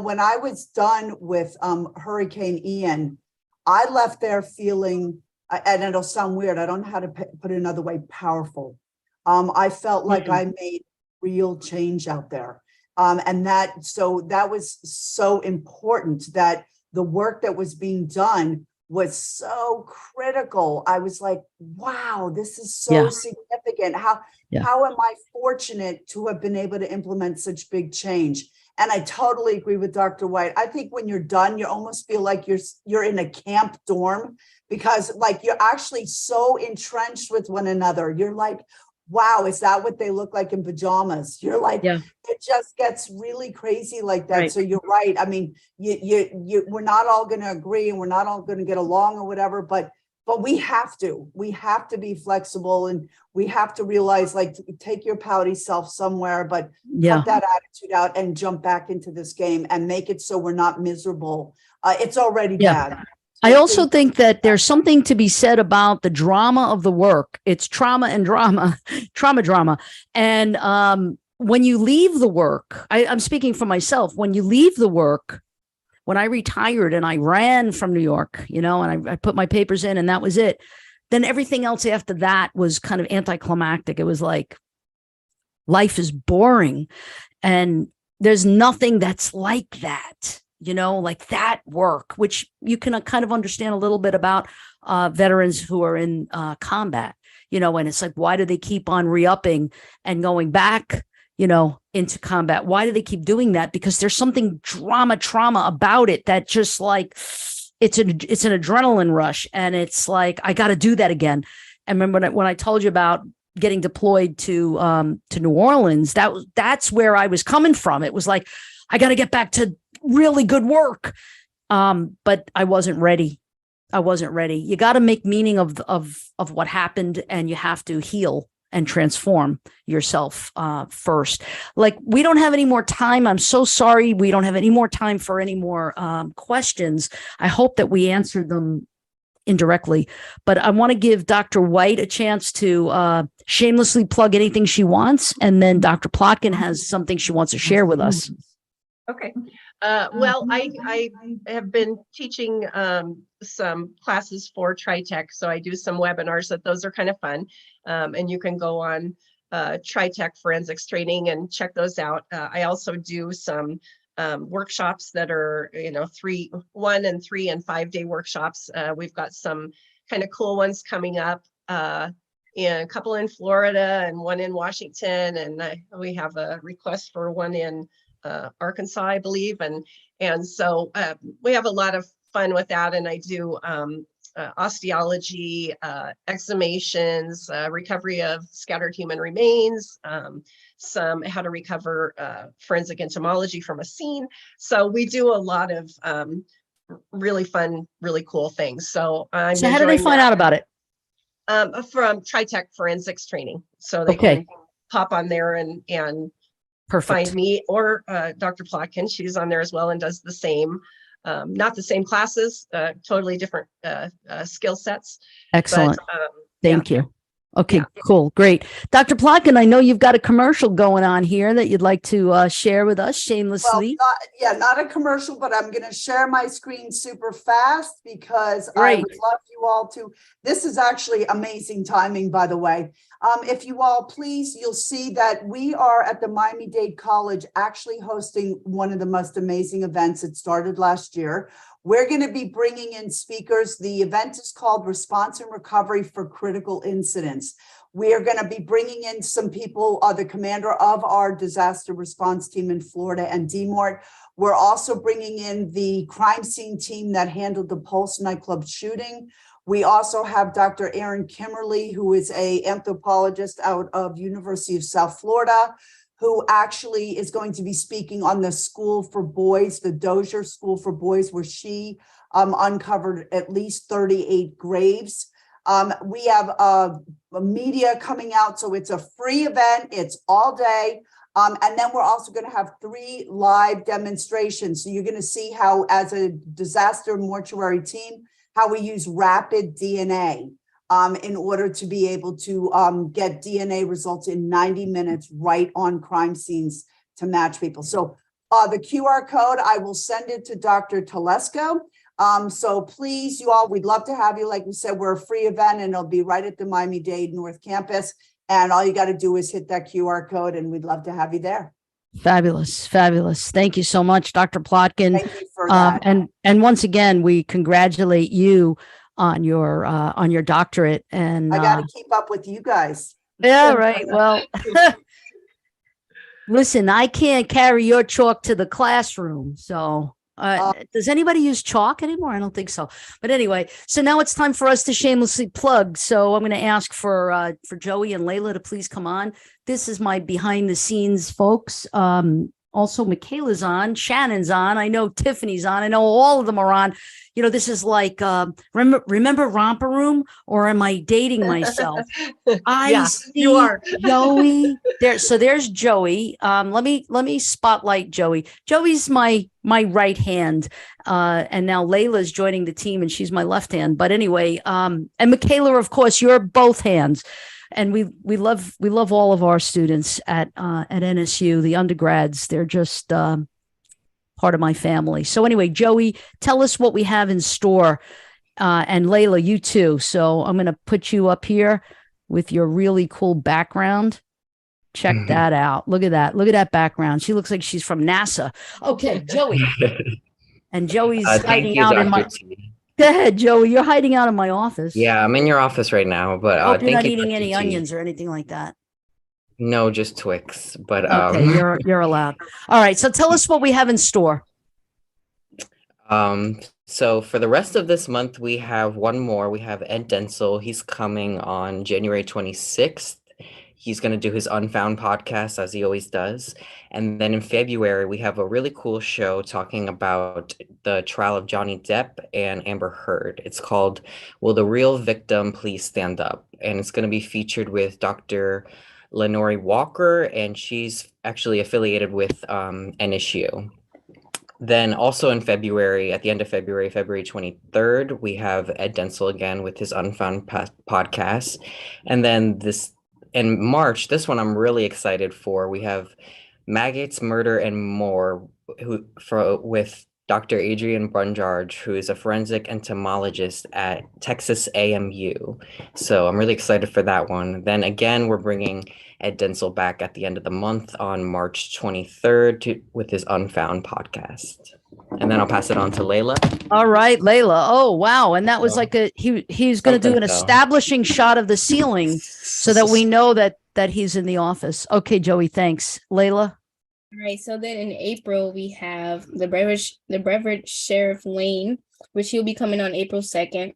when I was done with Hurricane Ian, I left there feeling, and it'll sound weird, I don't know how to put it another way, powerful. I felt like I made real change out there. And that was so important, that the work that was being done was so critical. I was like, wow, this is Yeah. so significant. Yeah. How am I fortunate to have been able to implement such big change? And I totally agree with Dr. White. I think when you're done, you almost feel like you're in a camp dorm, because like you're actually so entrenched with one another. You're like, wow, is that what they look like in pajamas? You're like, Yeah. it just gets really crazy like that. Right. So you're right. I mean, we're not all going to agree and we're not all going to get along or whatever, but we have to be flexible, and we have to realize, like, take your pouty self somewhere, but Yeah. cut that attitude out and jump back into this game and make it so we're not miserable. It's already bad. I also think that there's something to be said about the drama of the work. It's trauma and drama, drama. And when you leave the work, I'm speaking for myself, when you leave the work, when I retired and I ran from New York, and I put my papers in and that was it, then everything else after that was kind of anticlimactic. It was like, life is boring. And there's nothing that's like that. Like that work, which you can kind of understand a little bit about veterans who are in combat, and it's like, why do they keep on re-upping and going back, into combat? Why do they keep doing that? Because there's something trauma about it that just like, it's an adrenaline rush. And it's like, I got to do that again. And remember when I told you about getting deployed to New Orleans, that's where I was coming from. It was like, I got to get back to really good work. But I wasn't ready. You got to make meaning of what happened, and you have to heal and transform yourself first. Like, we don't have any more time. I'm so sorry. We don't have any more time for any more questions. I hope that we answered them indirectly, but I want to give Dr. White a chance to shamelessly plug anything she wants. And then Dr. Plotkin has something she wants to share with us. Okay. Well, I have been teaching some classes for TriTech, so I do some webinars those are kind of fun, and you can go on TriTech forensics training and check those out. I also do some workshops that are 1 and 3 and 5 day workshops. We've got some kind of cool ones coming up, a couple in Florida and one in Washington, and we have a request for one in Arkansas, I believe. And so we have a lot of fun with that. And I do osteology, exhumations, recovery of scattered human remains, some how to recover forensic entomology from a scene. So we do a lot of really fun, really cool things. So how do they find out about it? From TriTech forensics training. So they can pop on there and Perfect. Find me or Dr. Plotkin. She's on there as well and does the same, not the same classes, totally different skill sets. Excellent. But, Thank you. Okay, cool. Great. Dr. Plotkin, I know you've got a commercial going on here that you'd like to share with us shamelessly. Well, not a commercial, but I'm going to share my screen super fast because Great. I would love you all to. This is actually amazing timing, by the way. If you all please, you'll see that we are at the Miami-Dade College actually hosting one of the most amazing events. It started last year. We're going to be bringing in speakers. The event is called Response and Recovery for Critical Incidents. We are going to be bringing in some people, the commander of our disaster response team in Florida and DMORT. We're also bringing in the crime scene team that handled the Pulse nightclub shooting. We also have Dr. Aaron Kimmerly, who is an anthropologist out of University of South Florida, who actually is going to be speaking on the School for Boys, the Dozier School for Boys, where she uncovered at least 38 graves. We have media coming out, so it's a free event. It's all day. And then we're also going to have 3 live demonstrations. So you're going to see how, as a disaster mortuary team, how we use rapid DNA in order to be able to get DNA results in 90 minutes right on crime scenes to match people. So the QR code, I will send it to Dr. Telesco. So please, you all, we'd love to have you. Like we said, we're a free event and it'll be right at the Miami-Dade North Campus. And all you got to do is hit that QR code and we'd love to have you there. Fabulous. Fabulous. Thank you so much, Dr. Plotkin. Thank you for for that. And once again, we congratulate you on your doctorate. And I got to keep up with you guys. yeah, right. Well, listen, I can't carry your chalk to the classroom. So does anybody use chalk anymore? I don't think so. But anyway, so now it's time for us to shamelessly plug. So I'm going to ask for Joey and Layla to please come on. This is my behind the scenes folks. Also, Michaela's on, Shannon's on. I know Tiffany's on. I know all of them are on. You know, this is like, remember Romper Room, or am I dating myself? Yeah, see you are. Joey there. So there's Joey. Let me spotlight Joey. Joey's my right hand. And now Layla's joining the team and she's my left hand. But anyway, and Michaela, of course, you're both hands. And we love all of our students at NSU, the undergrads. They're just part of my family. So anyway, Joey, tell us what we have in store. And Layla, you too. So I'm going to put you up here with your really cool background. Check that out. Look at that. Look at that background. She looks like she's from NASA. Okay, Joey. And Joey's hiding out in my... Go ahead, Joey. You're hiding out in my office. Yeah, I'm in your office right now, but hope you're not thank you, eating Dr. any T. onions or anything like that. No, just Twix. But okay, you're allowed. All right. So tell us what we have in store. So for the rest of this month, we have one more. We have Ed Densel. He's coming on January 26th. He's going to do his Unfound podcast, as he always does. And then in February, we have a really cool show talking about the trial of Johnny Depp and Amber Heard. It's called Will the Real Victim Please Stand Up? And it's going to be featured with Dr. Lenore Walker, and she's actually affiliated with NSU. Then also in February, at the end of February, February 23rd, we have Ed Densel again with his Unfound podcast. And then in March, this one I'm really excited for. We have Maggots, Murder, and More with Dr. Adrian Brunjarge, who is a forensic entomologist at Texas AMU. So I'm really excited for that one. Then again, we're bringing Ed Densel back at the end of the month on March 23rd with his Unfound podcast. And then I'll pass it on to Layla. All right, Layla. Oh, wow. And that was like he's going to do an establishing shot of the ceiling so that we know that he's in the office. Okay, Joey, thanks. Layla? All right, so then in April, we have the Brevard Sheriff Lane, which he'll be coming on April 2nd.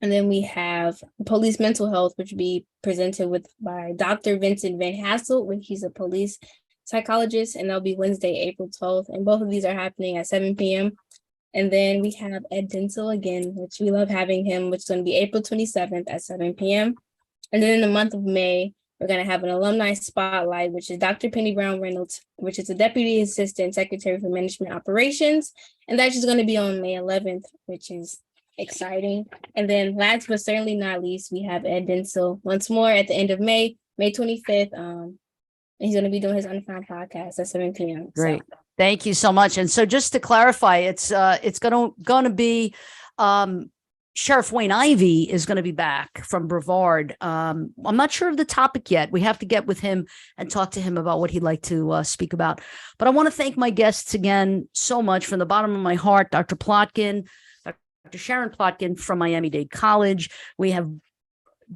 And then we have Police Mental Health, which will be presented by Dr. Vincent Van Hassel, which he's a police psychologist, and that'll be Wednesday, April 12th. And both of these are happening at 7 p.m. And then we have Ed Densel again, which we love having him, which is going to be April 27th at 7 p.m. And then in the month of May, we're going to have an alumni spotlight, which is Dr. Penny Brown Reynolds, which is the Deputy Assistant Secretary for Management Operations. And that's just going to be on May 11th, which is exciting. And then last but certainly not least, we have Ed Densel once more at the end of May 25th. And he's going to be doing his Unfound podcast at 7 p.m. Great. So. Thank you so much. And so just to clarify, it's going to be Sheriff Wayne Ivey is going to be back from Brevard. I'm not sure of the topic yet. We have to get with him and talk to him about what he'd like to speak about. But I want to thank my guests again so much from the bottom of my heart. Dr. Plotkin, Dr. Sharon Plotkin from Miami-Dade College. We have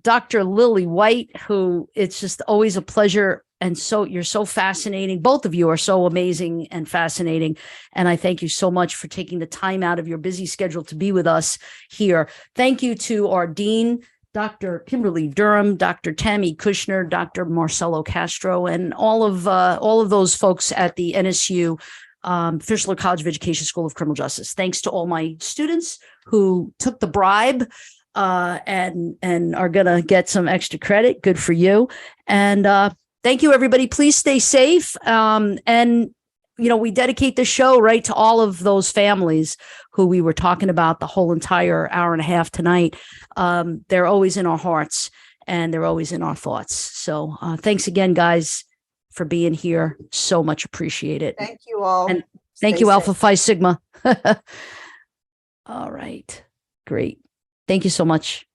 Dr. Lily White, who it's just always a pleasure. And so you're so fascinating. Both of you are so amazing and fascinating. And I thank you so much for taking the time out of your busy schedule to be with us here. Thank you to our dean, Dr. Kimberly Durham, Dr. Tammy Kushner, Dr. Marcelo Castro, and all of those folks at the NSU Fischler College of Education School of Criminal Justice. Thanks to all my students who took the bribe and are going to get some extra credit. Good for you. And thank you, everybody. Please stay safe. And, we dedicate the show right to all of those families who we were talking about the whole entire hour and a half tonight. They're always in our hearts and they're always in our thoughts. So thanks again, guys, for being here. So much appreciated. Thank you all. And thank you, Alpha Phi Sigma. All right. Great. Thank you so much.